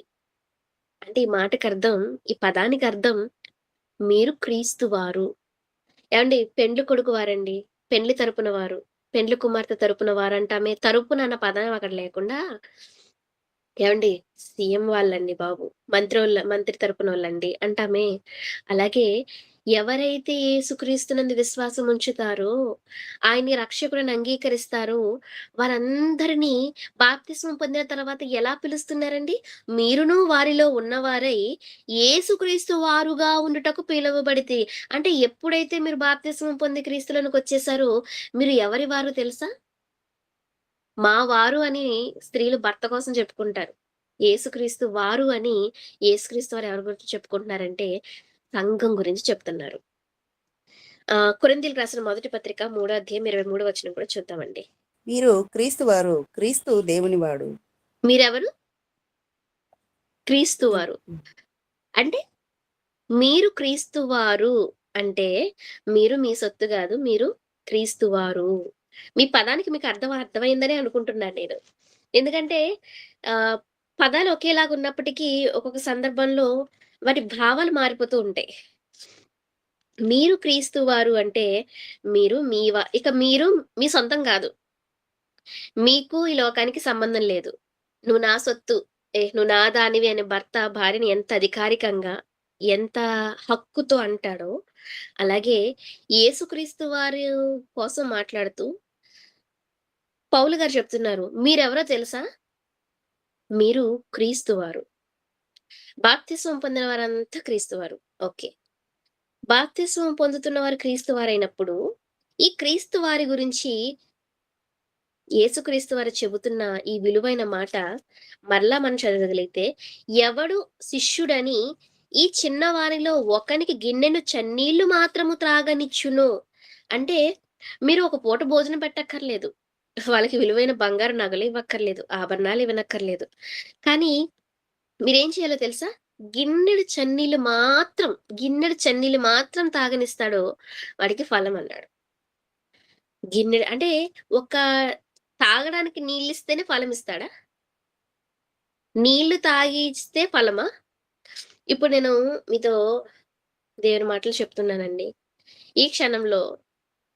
అంటే ఈ మాటకర్థం, ఈ పదానికర్థం మీరు క్రీస్తు వారు. ఏవండీ పెండ్లి కొడుకు వారండి. పెండ్లి తరపున వారు. పెండ్లి కుమార్తె తరపున వారంటామే. తరపున అన్న పదం అక్కడ లేకుండా ఏవండీ సీఎం వాళ్ళండి బాబు. మంత్రి తరపునోళ్ళండి అంటామే. అలాగే ఎవరైతే యేసుక్రీస్తునందు విశ్వాసం ఉంచుతారో, ఆయన్ని రక్షకుడని అంగీకరిస్తారో, వారందరినీ బాప్తిస్మం పొందిన తర్వాత ఎలా పిలుస్తున్నారండి? మీరును వారిలో ఉన్నవారై యేసుక్రీస్తు వారుగా ఉండుటకు పిలువబడితిరి. అంటే ఎప్పుడైతే మీరు బాప్తిస్మం పొంది క్రీస్తులోనికొచ్చేసారో, మీరు ఎవరి వారో తెలుసా? మా వారు అని స్త్రీలు భర్త కోసం చెప్పుకుంటారు. యేసుక్రీస్తు వారు అని యేసుక్రీస్తు వారు ఎవరి గురించి చెప్పుకుంటున్నారంటే, సంఘం గురించి చెప్తున్నారు. కొరింథీయులకు రాసిన మొదటి పత్రిక 3 అధ్యాయం 23 వచనం కూడా చూద్దామండి. మీరు క్రీస్తు వారు, క్రీస్తు దేవుని వాడు. మీరెవరు? క్రీస్తు హ్మ్. వారు. అంటే మీరు క్రీస్తు వారు అంటే, మీరు మీ సొత్తు గాదు. మీరు క్రీస్తు వారు. మీ పదానికి మీకు అర్థమైందనే అనుకుంటున్నాను నేను. ఎందుకంటే ఆహ్, పదాలు ఒకేలాగున్నప్పటికీ ఒక్కొక్క సందర్భంలో వాటి భావాలు మారిపోతూ ఉంటాయి. మీరు క్రీస్తు వారు అంటే మీరు ఇక మీరు మీ సొంతం గాదు. మీకు ఈ లోకానికి సంబంధం లేదు. నువ్వు నా సొత్తు. నువ్వు నా దానివి అని భర్త భార్యని ఎంత అధికారికంగా, ఎంత హక్కుతో అంటాడో, అలాగే యేసుక్రీస్తు వారి కోసం మాట్లాడుతూ పౌలు గారు చెప్తున్నారు. మీరెవరో తెలుసా? మీరు క్రీస్తు వారు. బాప్తిస్మం పొందిన వారంతా క్రీస్తు వారు. ఓకే. బాప్తిస్మం పొందుతున్న వారు క్రీస్తు వారైనప్పుడు, ఈ క్రీస్తు వారి గురించి యేసుక్రీస్తు వారు చెబుతున్న ఈ విలువైన మాట మరలా మనం చదవగలిగితే, ఎవడు శిష్యుడని ఈ చిన్నవానిలో ఒకనికి గిన్నెడు చన్నీళ్లు మాత్రము త్రాగనిచ్చునో. అంటే మీరు ఒక పూట భోజనం పెట్టక్కర్లేదు. వాళ్ళకి విలువైన బంగారు నగలు ఇవ్వక్కర్లేదు. ఆభరణాలు ఇవ్వనక్కర్లేదు. కానీ మీరేం చేయాలో తెలుసా? గిన్నెడు చన్నీళ్ళు మాత్రం తాగనిస్తాడో వాడికి ఫలం అన్నాడు. గిన్నెడు అంటే ఒక తాగడానికి నీళ్ళిస్తేనే ఫలమిస్తాడా? నీళ్లు తాగిస్తే ఫలమా? ఇప్పుడు నేను మీతో దేవుని మాటలు చెప్తున్నానండి. ఈ క్షణంలో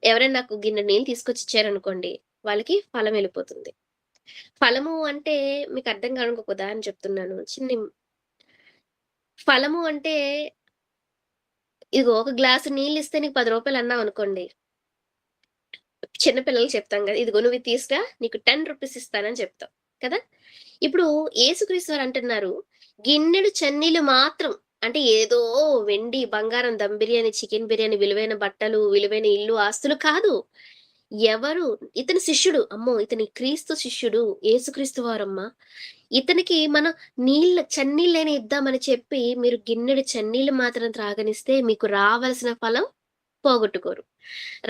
ఎవరైనా నాకు గిన్నెడు నీళ్ళు తీసుకొచ్చి ఇచ్చారనుకోండి, వాళ్ళకి ఫలం ఎళ్ళిపోతుంది. ఫలము అంటే మీకు అర్థం కావడానికి ఒక ఉదాహరణ చెప్తున్నాను. ఫలము అంటే ఇదిగో ఒక గ్లాసు నీళ్ళిస్తే నీకు రూ. 10 అన్నావనుకోండి. చిన్న పిల్లలకి చెప్తాం గదా! ఇదిగో నువ్వు ఇది తీసురా నీకు రూ. 10 ఇస్తానని చెప్తాం కదా! ఇప్పుడు యేసుక్రీస్తు వారు అంటున్నారు, గిన్నెడు చన్నీళ్ళు మాత్రం అంటే ఏదో వెండి, బంగారం, దమ్ బిర్యానీ, చికెన్ బిర్యానీ, విలువైన బట్టలు, విలువైన ఇల్లు, ఆస్తులు కాదు. ఎవరు ఇతని శిష్యుడు. అమ్మో! ఇతని క్రీస్తు శిష్యుడు. యేసుక్రీస్తు వారమ్మా! ఇతనికి మనం చన్నీళ్ళైనా ఇద్దామని చెప్పి మీరు గిన్నెడు చన్నీళ్ళు మాత్రం త్రాగనిస్తే మీకు రావలసిన ఫలం పోగొట్టుకోరు.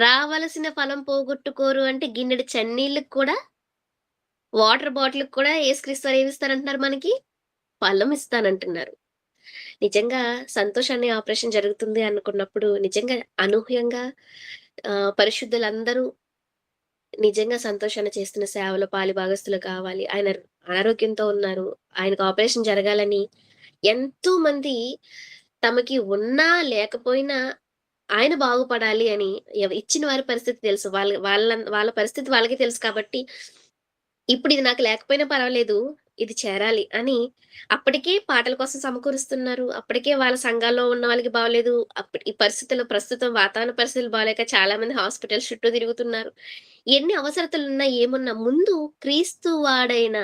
రావలసిన ఫలం పోగొట్టుకోరు అంటే గిన్నెడు చన్నీళ్ళకి కూడా, వాటర్ బాటిల్‌కి కూడా యేసుక్రీస్తు వారు ఏమిస్తారంటున్నారు మనకి? ఫలం ఇస్తానంటున్నారు. నిజంగా సంతోష్ ఆపరేషన్ జరుగుతుంది అనుకున్నప్పుడు నిజంగా అనూహ్యంగా పరిశుద్ధులందరూ నిజంగా సంతోష్ చేస్తున్న సేవలో పాలిభాగస్తులు కావాలి. ఆయన అనారోగ్యంతో ఉన్నారు. ఆయనకు ఆపరేషన్ జరగాలని ఎంతోమంది తమకి ఉన్నా లేకపోయినా ఆయన బాగుపడాలి అని ఇచ్చిన వారి పరిస్థితి తెలుసు. వాళ్ళ పరిస్థితి వాళ్ళకే తెలుసు కాబట్టి, ఇప్పుడు ఇది నాకు లేకపోయినా పర్వాలేదు. ఇది చేరాలి అని అప్పటికే పాటల కోసం సమకూరుస్తున్నారు. అప్పటికే వాళ్ళ సంఘాల్లో ఉన్న వాళ్ళకి బాలేదు. ఈ పరిస్థితుల్లో ప్రస్తుతం వాతావరణ పరిస్థితులు బాలేక చాలా మంది హాస్పిటల్స్ చుట్టూ తిరుగుతున్నారు. ఎన్ని అవసరతలున్నా ఏమున్నా ముందు క్రీస్తు వాడైన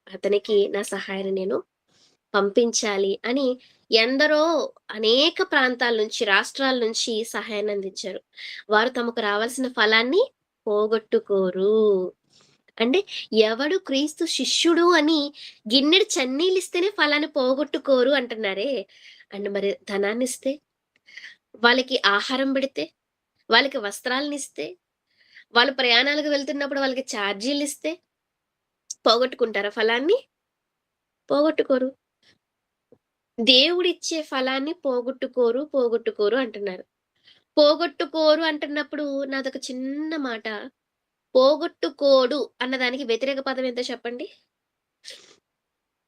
అతనికి నా సహాయాన్ని నేను పంపించాలి అని ఎందరో అనేక ప్రాంతాల నుంచి, రాష్ట్రాల నుంచి సహాయాన్ని అందించారు. వారు తమకు రావాల్సిన ఫలాన్ని పోగొట్టుకోరు. అంటే ఎవడు క్రీస్తు శిష్యుడు అని గిన్నెడు చన్నీళ్ళిస్తేనే ఫలాన్ని పోగొట్టుకోరు అంటున్నారే! అండ్ మరి ధనాన్నిస్తే, వాళ్ళకి ఆహారం బెడితే, వాళ్ళకి వస్త్రాలనిస్తే, వాళ్ళు ప్రయాణాలకు వెళ్తున్నప్పుడు వాళ్ళకి ఛార్జీలిస్తే పోగొట్టుకుంటారా ఫలాన్ని? పోగొట్టుకోరు. దేవుడిచ్చే ఫలాన్ని పోగొట్టుకోరు అంటున్నారు. పోగొట్టుకోరు అంటున్నప్పుడు నాదొక చిన్న మాట. పోగొట్టుకోడు అన్నదానికి వ్యతిరేక పదం ఏంటో చెప్పండి?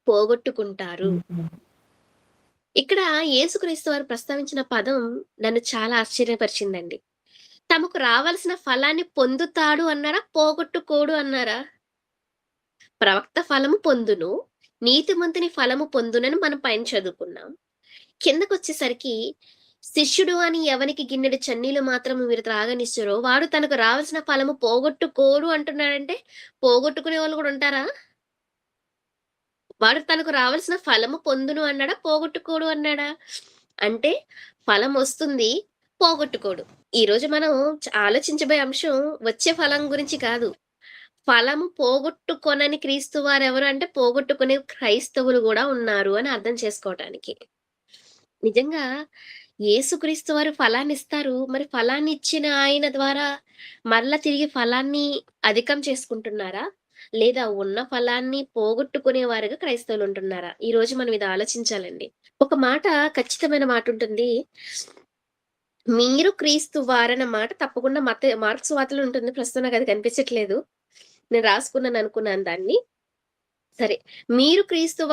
పోగొట్టుకుంటారు. హుహు. ఇక్కడ యేసుక్రీస్తు వారు ప్రస్తావించిన పదం నన్ను చాలా ఆశ్చర్యపరిచిందండి. తమకు రావాల్సిన ఫలాన్ని పొందుతాడు అన్నారా? పోగొట్టుకోడు అన్నారా? ప్రవక్త ఫలము పొందును, నీతిమంతుని ఫలము పొందునని మనం పైన చదువుకున్నాం. కిందకొచ్చేసరికి శిష్యుడు అని ఎవనికి గిన్నెడు చన్నీలు మాత్రం మీరు త్రాగనిచ్చారో వాడు తనకు రావాల్సిన ఫలము పోగొట్టుకోడు అంటున్నాడంటే, పోగొట్టుకునే వాళ్ళు కూడా ఉంటారా? వాడు తనకు రావాల్సిన ఫలము పొందును అన్నాడా? పోగొట్టుకోడు అన్నాడా? అంటే ఫలమొస్తుంది, పోగొట్టుకోడు. ఈరోజు మనం ఆలోచించబోయే అంశం వచ్చే ఫలం గురించి కాదు. ఫలము పోగొట్టుకొనని క్రీస్తు వారెవరు అంటే, పోగొట్టుకునే క్రైస్తవులు గూడా ఉన్నారు అని అర్థం చేసుకోవటానికి. నిజంగా యేసుక్రీస్తు వారు ఫలాన్నిస్తారు. మరి ఫలాన్నిచ్చిన ఆయన ద్వారా మరలా తిరిగి ఫలాన్ని అధికం చేసుకుంటున్నారా? లేదా ఉన్న ఫలాన్ని పోగొట్టుకునేవారుగా క్రైస్తవులుంటున్నారా? ఈరోజు మనం ఇది ఆలోచించాలండి. ఒక మాట ఖచ్చితమైన మాటుంటుంది. మీరు క్రీస్తు వారన్న మాట తప్పకుండా మార్కు సువార్తలో ఉంటుంది. ప్రస్తుతం నాకది కనిపించట్లేదు. నేను రాసుకున్నాననుకున్నాను దాన్ని. సరే. మీరు క్రీస్తు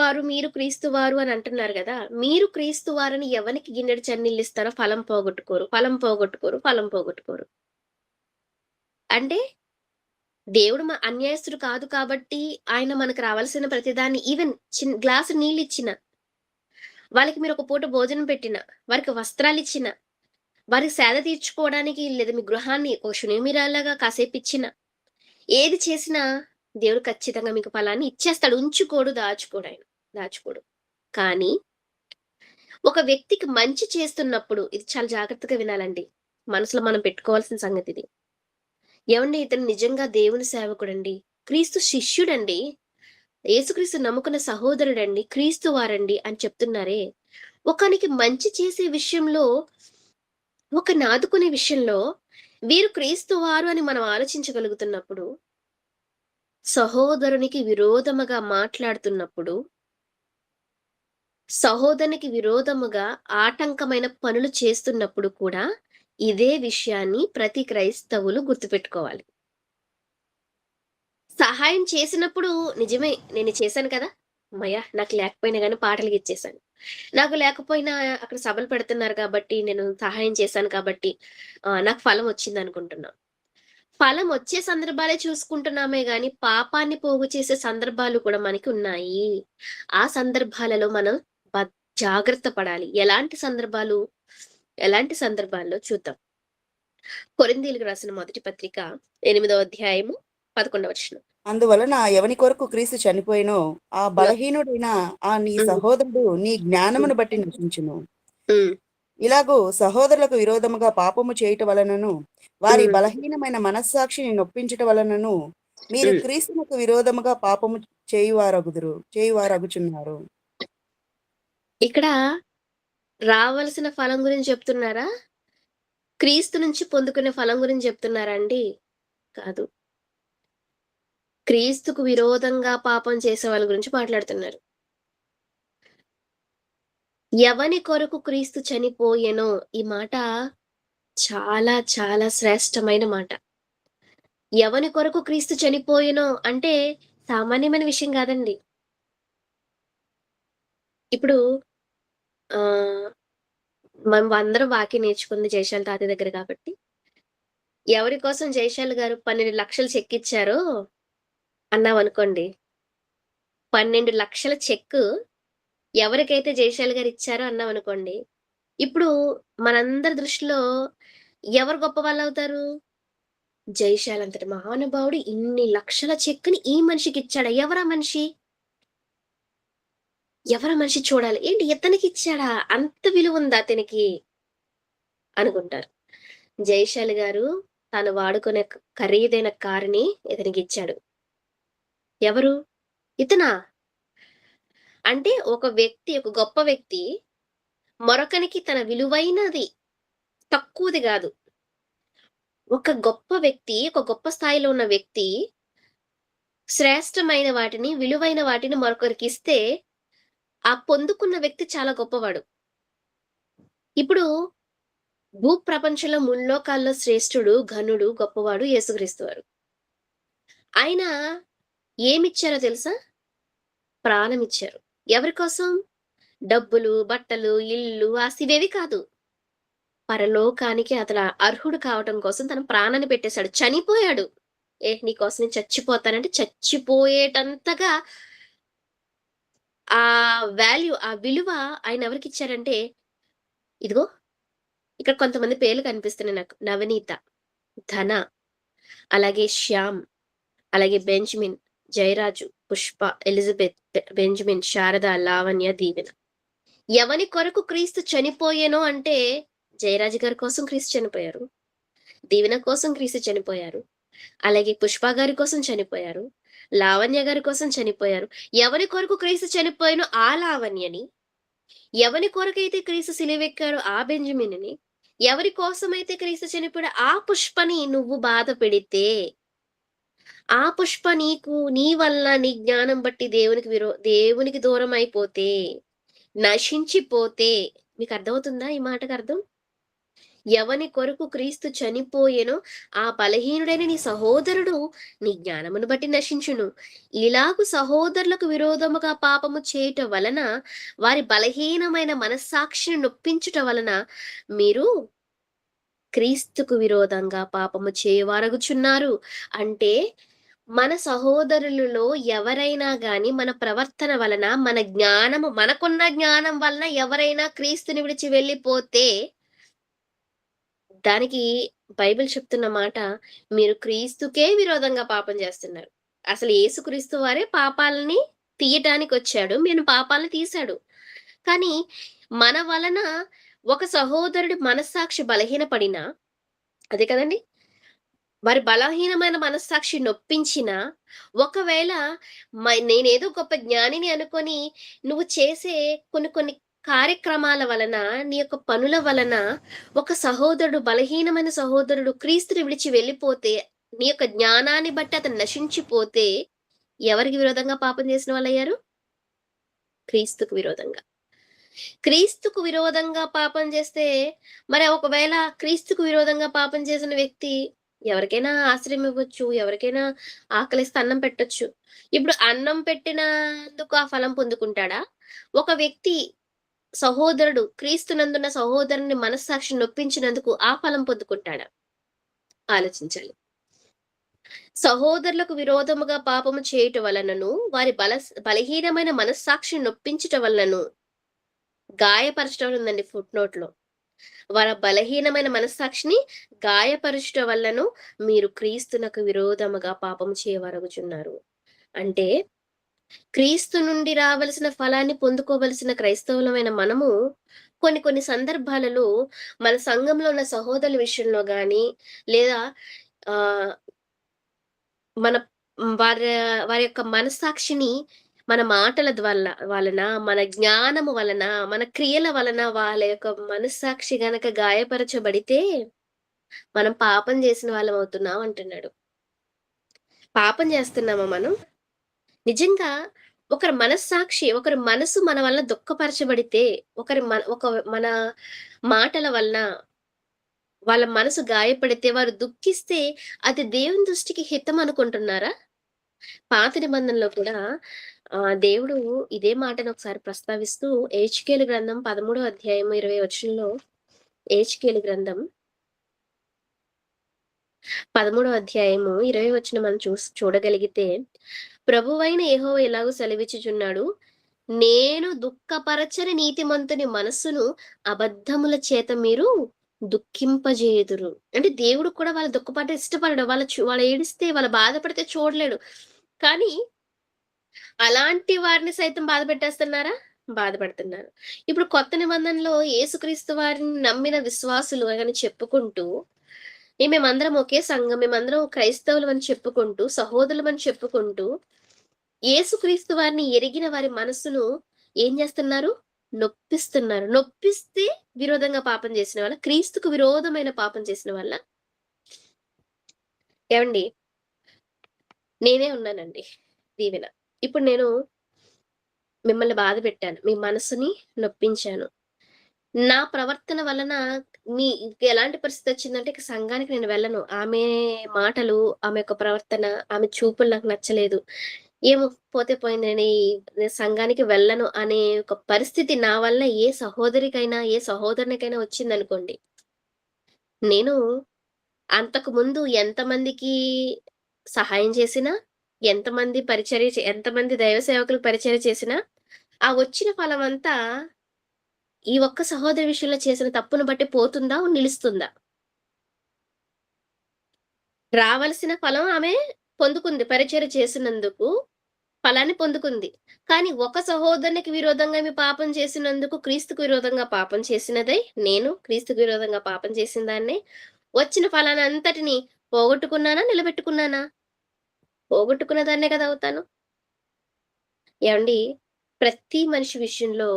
వారు అని అంటున్నారు గదా! మీరు క్రీస్తు వారని ఎవనికి గిన్నెడు చన్నీళ్ళిస్తారో ఫలం పోగొట్టుకోరు. ఫలం పోగొట్టుకోరు. అంటే దేవుడు అన్యాయస్తుడు కాదు కాబట్టి ఆయన మనకు రావాల్సిన ప్రతిదాన్ని ఈవెన్ గ్లాసు నీళ్ళిచ్చినా, వాళ్ళకి మీరొక పూట భోజనం పెట్టినా, వారికి వస్త్రాలిచ్చినా, వారికి సేద తీర్చుకోవడానికి లేదా మీ గృహాన్ని ఒక శునిమిరాల్లాగా కాసేపిచ్చినా, ఏది చేసినా దేవుడు ఖచ్చితంగా మీకు ఫలాన్ని ఇచ్చేస్తాడు. ఉంచుకోడు, దాచుకోడు. కానీ ఒక వ్యక్తికి మంచి చేస్తున్నప్పుడు ఇది చాలా జాగ్రత్తగా వినాలండి. మనసులో మనం పెట్టుకోవాల్సిన సంగతిది. ఏవండీ ఇతను నిజంగా దేవుని సేవకుడండి. క్రీస్తు శిష్యుడండి. యేసుక్రీస్తు నమ్ముకున్న సహోదరుడండి. క్రీస్తు వారండి అని చెప్తున్నారే. ఒకనికి మంచి చేసే విషయంలో, ఒకరిని ఆదుకునే విషయంలో వీరు క్రీస్తు వారు అని మనం ఆలోచించగలుగుతున్నప్పుడు, సహోదరునికి విరోధముగా మాట్లాడుతున్నప్పుడు, సహోదరునికి విరోధముగా ఆటంకమైన పనులు చేస్తున్నప్పుడు కూడా ఇదే విషయాన్ని ప్రతి క్రైస్తవులు గుర్తుపెట్టుకోవాలి. సహాయం చేసినప్పుడు నిజమే నేను చేశాను కదా! హమ్మయ్య! నాకు లేకపోయినా గాని పాటలకిచ్చేశాను. నాకు లేకపోయినా అక్కడ సభలు పెడుతున్నారు కాబట్టి నేను సహాయం చేశాను కాబట్టి నాకు ఫలం వచ్చిందనుకుంటున్నాం. ఫలం వచ్చే సందర్భాలే చూసుకుంటున్నామే గాని, పాపాన్ని పోగు చేసే సందర్భాలు కూడా మనకి ఉన్నాయి. ఆ సందర్భాలలో మనం జాగ్రత్త పడాలి. ఎలాంటి సందర్భాలు? ఎలాంటి సందర్భాల్లో చూద్దాం. కొరింథీయులకు రాసిన మొదటి పత్రిక 8వ అధ్యాయము 11వ వచనం. అందువలన ఎవని కొరకు క్రీస్తు చనిపోయినో ఆ హ్మ్. బలహీనుడైన ఆ నీ హ్మ్. సహోదరుడు నీ హ్మ్. జ్ఞానమును బట్టి నశించును. హ్మ్. ఇలాగూ సహోదరులకు విరోధముగా పాపము చేయుట వలనను వారి హ్మ్. బలహీనమైన మనస్సాక్షిని నొప్పించుట వలనను మీరు హ్మ్. క్రీస్తునకు విరోధముగా పాపము చేయువారగుచున్నారు. ఇక్కడ రావలసిన ఫలం గురించి చెప్తున్నారా? క్రీస్తు నుంచి పొందుకునే ఫలం గురించి చెప్తున్నారా అండి? కాదు. క్రీస్తుకు విరోధంగా పాపం చేసే వాళ్ళ గురించి మాట్లాడుతున్నారు. ఎవని కొరకు క్రీస్తు చనిపోయెనో ఈ మాట చాలా చాలా శ్రేష్టమైన మాట. ఎవని కొరకు క్రీస్తు చనిపోయెనో అంటే సామాన్యమైన విషయం గాదండి. ఇప్పుడు ఆహ్, మనం అందరం వాక్యం నేర్చుకుంది జయశాలి తాతయ్య దగ్గర కాబట్టి, ఎవరి కోసం జయశాలి గారు 12,00,000 చెక్కిచ్చారో అన్నామనుకోండి. 12,00,000 చెక్కు ఎవరికైతే జయశాలి గారు ఇచ్చారో అన్నామనుకోండి. ఇప్పుడు మనందరి దృష్టిలో ఎవరు గొప్పవాళ్ళవుతారు? జయశాలి అంతటి మహానుభావుడు ఇన్ని లక్షల చెక్కుని ఈ మనిషికిచ్చాడా? ఎవరా మనిషి? ఎవరా మనిషి చూడాలి. ఏంటి ఇతనికిచ్చాడా? అంత విలువుందా అతనికి? అనుకుంటారు. జయశాలి గారు తాను వాడుకునే ఖరీదైన కారుని ఇతనికిచ్చాడు. ఎవరు? ఇతనా? అంటే ఒక గొప్ప వ్యక్తి మరొకనికి తన విలువైనది తక్కువది గాదు. ఒక గొప్ప స్థాయిలో ఉన్న వ్యక్తి శ్రేష్టమైన వాటిని, విలువైన వాటిని మరొకరికిస్తే ఆ పొందుకున్న వ్యక్తి చాలా గొప్పవాడు. ఇప్పుడు భూప్రపంచంలో ముల్లోకాల్లో శ్రేష్ఠుడు, ఘనుడు, గొప్పవాడు యేసుక్రీస్తు వారు. ఆయన ఏమిచ్చారో తెలుసా? ప్రాణమిచ్చారు. ఎవరి కోసం? డబ్బులు, బట్టలు, ఇల్లు, ఆస్తి ఇవేవి కాదు. పరలోకానికి అతను అర్హుడు కావటం కోసం తన ప్రాణాన్ని పెట్టేశాడు. చనిపోయాడు. నీకోసం నేను చచ్చిపోతానంటే చచ్చిపోయేటంతగా ఆ విలువ ఆయన ఎవరికిచ్చారంటే, ఇదిగో ఇక్కడ కొంతమంది పేర్లు కనిపిస్తున్నాయి నాకు. నవనీత, ధన, అలాగే శ్యామ్, అలాగే Benjamin, Jayaraju, Pushpa, Elizabeth, Benjamin, Sharada, Lavanya, Deevena. ఎవని కొరకు క్రీస్తు చనిపోయెనో అంటే, జయరాజు గారి కోసం క్రీస్తు చనిపోయారు. దీవెన కోసం క్రీస్తు చనిపోయారు. అలాగే పుష్ప గారి కోసం చనిపోయారు. లావణ్య గారి కోసం చనిపోయారు. ఎవరి కొరకు క్రీస్తు చనిపోయెనో ఆ లావణ్యని, ఎవని కొరకైతే క్రీస్తు సిలువెక్కారో ఆ బెంజమిన్‌ని, ఎవరి కోసమైతే క్రీస్తు చనిపోయాడో ఆ పుష్పని నువ్వు బాధ పెడితే, ఆ పుష్ప నీ వల్ల నీ జ్ఞానం బట్టి దేవునికి దూరమైపోతే, నశించిపోతే మీకర్థమవుతుందా ఈ మాటకర్థం? ఎవని కొరకు క్రీస్తు చనిపోయెనో ఆ బలహీనుడైన నీ సహోదరుడు నీ జ్ఞానమును బట్టి నశించును. ఇలాగు సహోదరులకు విరోధముగా పాపము చేయుట వలన వారి బలహీనమైన మనస్సాక్షిని నొప్పించుట వలన మీరు క్రీస్తుకు విరోధంగా పాపము చేయువారగుచున్నారు. అంటే మన సహోదరులలో ఎవరైనా గాని మన ప్రవర్తన వలన, మనకున్న జ్ఞానం వలన ఎవరైనా క్రీస్తుని విడిచి వెళ్ళిపోతే దానికి బైబిల్ చెప్తున్న మాట, మీరు క్రీస్తుకే విరోధంగా పాపం జేస్తున్నారు. అసలు యేసుక్రీస్తు వారే పాపాలని తీయటానికొచ్చాడు. పాపాలను తీశాడు. కానీ మన వలన ఒక సహోదరుడి మనస్సాక్షి బలహీనపడినా అదే కదండీ! వారి బలహీనమైన మనస్సాక్షి నొప్పించినా, ఒకవేళ నేనేదో గొప్ప జ్ఞానిని అనుకోని నువ్వు చేసే కొన్ని కొన్ని కార్యక్రమాల వలన, నీ యొక్క పనుల వలన బలహీనమైన సహోదరుడు క్రీస్తుని విడిచి వెళ్ళిపోతే, నీ యొక్క జ్ఞానాన్ని బట్టి అతను నశించిపోతే, ఎవరికి విరోధంగా పాపం చేసిన వాళ్ళయ్యారు? క్రీస్తుకు విరోధంగా. క్రీస్తుకు విరోధంగా పాపం చేస్తే, మరి ఒకవేళ క్రీస్తుకు విరోధంగా పాపం చేసిన వ్యక్తి ఎవరికైనా ఆశ్రయం ఇవ్వచ్చు. ఎవరికైనా ఆకలేస్తే అన్నం పెట్టొచ్చు. ఇప్పుడు అన్నం పెట్టినందుకు ఆ ఫలం పొందుకుంటాడా? ఒక వ్యక్తి క్రీస్తునందున్న సహోదరుని మనస్సాక్షిని నొప్పించినందుకు ఆ ఫలం పొందుకుంటాడా? ఆలోచించాలి. సహోదరులకు విరోధముగా పాపము చేయుట వలనను, వారి బలహీనమైన మనస్సాక్షిని నొప్పించుట వలనను గాయపరచడం ఉందండి ఫుట్ నోట్‌లో. వారి బలహీనమైన మనస్సాక్షిని గాయపరుచుట వల్లను మీరు క్రీస్తునకు విరోధముగా పాపము చేయవరగుచున్నారు. అంటే క్రీస్తు నుండి రావలసిన ఫలాన్ని పొందుకోవలసిన క్రైస్తవులమైన మనము కొన్ని కొన్ని సందర్భాలలో మన సంఘంలో ఉన్న సహోదరుల విషయంలో గాని, లేదా ఆహ్, మన వారి వారి యొక్క మనస్సాక్షిని మన మాటల వలన, మన జ్ఞానము వలన, మన క్రియల వలన వాళ్ళ యొక్క మనస్సాక్షి గనక గాయపరచబడితే, మనం పాపం చేసిన వాళ్ళమవుతున్నాం అంటున్నాడు. పాపం చేస్తున్నామా మనం? నిజంగా ఒకరి మనస్సాక్షి, ఒకరి మనసు మన వలన దుఃఖపరచబడితే, మన మాటల వలన వాళ్ళ మనసు గాయపడితే, వారు దుఃఖిస్తే అది దేవుని దృష్టికి హితం అనుకుంటున్నారా? పాత నిబంధనలో కూడా దేవుడు ఇదే మాటను ఒకసారి ప్రస్తావిస్తూ ఏహెచ్కేలు గ్రంథం 13వ అధ్యాయం 20 వచనంలో ఏహెచ్కేలు గ్రంథం 13వ అధ్యాయము 20 వచనం మనం చూడగలిగితే, ప్రభువైన యెహోవా ఇలాగూ సెలవిచ్చుచున్నాడు, నేను దుఃఖపరచని నీతిమంతుని మనస్సును అబద్ధముల చేత మీరు దుఃఖింపజేయుదురు. అంటే దేవుడు కూడా వాళ్ళు దుఃఖపడడం ఇష్టపడడు. వాళ్ళు ఏడిస్తే, వాళ్ళు బాధపడితే చూడలేడు. కానీ అలాంటి వారిని సైతం బాధ పెట్టేస్తున్నారా? బాధపెడుతున్నారు. ఇప్పుడు కొత్త నిబంధనలో యేసుక్రీస్తు వారిని నమ్మిన విశ్వాసులు అని చెప్పుకుంటూ, మేమందరం ఒకే సంఘం, మేమందరం క్రైస్తవులమని చెప్పుకుంటూ, సహోదరులమని చెప్పుకుంటూ, యేసుక్రీస్తు వారిని ఎరిగిన వారి మనస్సును ఏం చేస్తున్నారు? నొప్పిస్తున్నారు. నొప్పిస్తే విరోధంగా పాపం చేసిన వాళ్ళ, క్రీస్తుకు విరోధమైన పాపం చేసిన వాళ్ళ? ఏవండి, నేనే ఉన్నానండి దీవెన. ఇప్పుడు నేను మిమ్మల్ని బాధ పెట్టాను. మీ మనసుని నొప్పించాను. నా ప్రవర్తన వలన ఎలాంటి పరిస్థితొచ్చిందంటే, ఇక సంఘానికి నేను వెళ్ళను. ఆమె మాటలు, ఆమె యొక్క ప్రవర్తన, ఆమె చూపులు నాకు నచ్చలేదు. ఏమో పోతే పోయింది. నేను సంఘానికి వెళ్ళను అనే ఒక పరిస్థితి నా వల్ల ఏ సహోదరికైనా, ఏ సహోదరునికైనా వచ్చిందనుకోండి. నేను అంతకుముందు ఎంతమందికి సహాయం చేసినా, ఎంతమంది దైవ సేవకులకు పరిచర్య చేసినా, ఆ వచ్చిన ఫలమంతా ఈ ఒక్క సహోదరి విషయంలో చేసిన తప్పును బట్టి పోతుందా? నిలుస్తుందా? రావలసిన ఫలం ఆమె పొందుకుంది. పరిచర్య చేసినందుకు ఫలాన్ని పొందుకుంది. కానీ ఒక సహోదరునికి విరోధంగా ఆమె పాపం చేసినందుకు క్రీస్తుకు విరోధంగా పాపం చేసినదై, నేను క్రీస్తుకు విరోధంగా పాపం చేసిన దాన్నే, వచ్చిన ఫలానంతటిని పోగొట్టుకున్నానా? నిలబెట్టుకున్నానా? పోగొట్టుకున్న దాన్నే కదా అవుతాను. ఏవండీ, ప్రతి మనిషి విషయంలో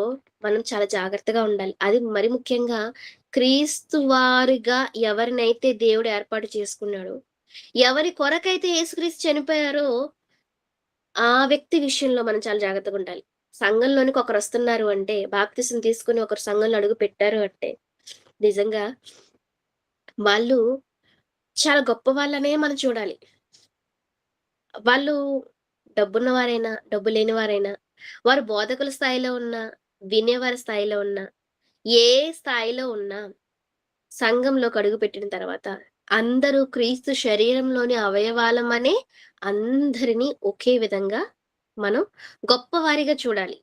మనం చాలా జాగ్రత్తగా ఉండాలి. అది మరి ముఖ్యంగా క్రీస్తు వారిగా ఎవరినైతే దేవుడు ఏర్పాటు చేసుకున్నాడో, ఎవరి కొరకైతే యేసుక్రీస్తు చనిపోయారో, ఆ వ్యక్తి విషయంలో మనం చాలా జాగ్రత్తగుండాలి. సంఘంలోనికి ఒకరొస్తున్నారు అంటే, బాప్తిసం తీసుకొని ఒకరు సంఘంలో అడుగుపెట్టారు అంటే, నిజంగా వాళ్ళు చాలా గొప్పవాళ్ళనే మనం చూడాలి. వాళ్ళు డబ్బున్నవారైనా, డబ్బు లేనివారైనా, వారు బోధకుల స్థాయిలో ఉన్నా, వినేవారి స్థాయిలో ఉన్నా, ఏ స్థాయిలో ఉన్నా, సంఘంలోకి అడుగుపెట్టిన తర్వాత అందరూ క్రీస్తు శరీరంలోని అవయవాలమనే అందరిని ఒకే విధంగా మనం గొప్పవారిగా చూడాలి.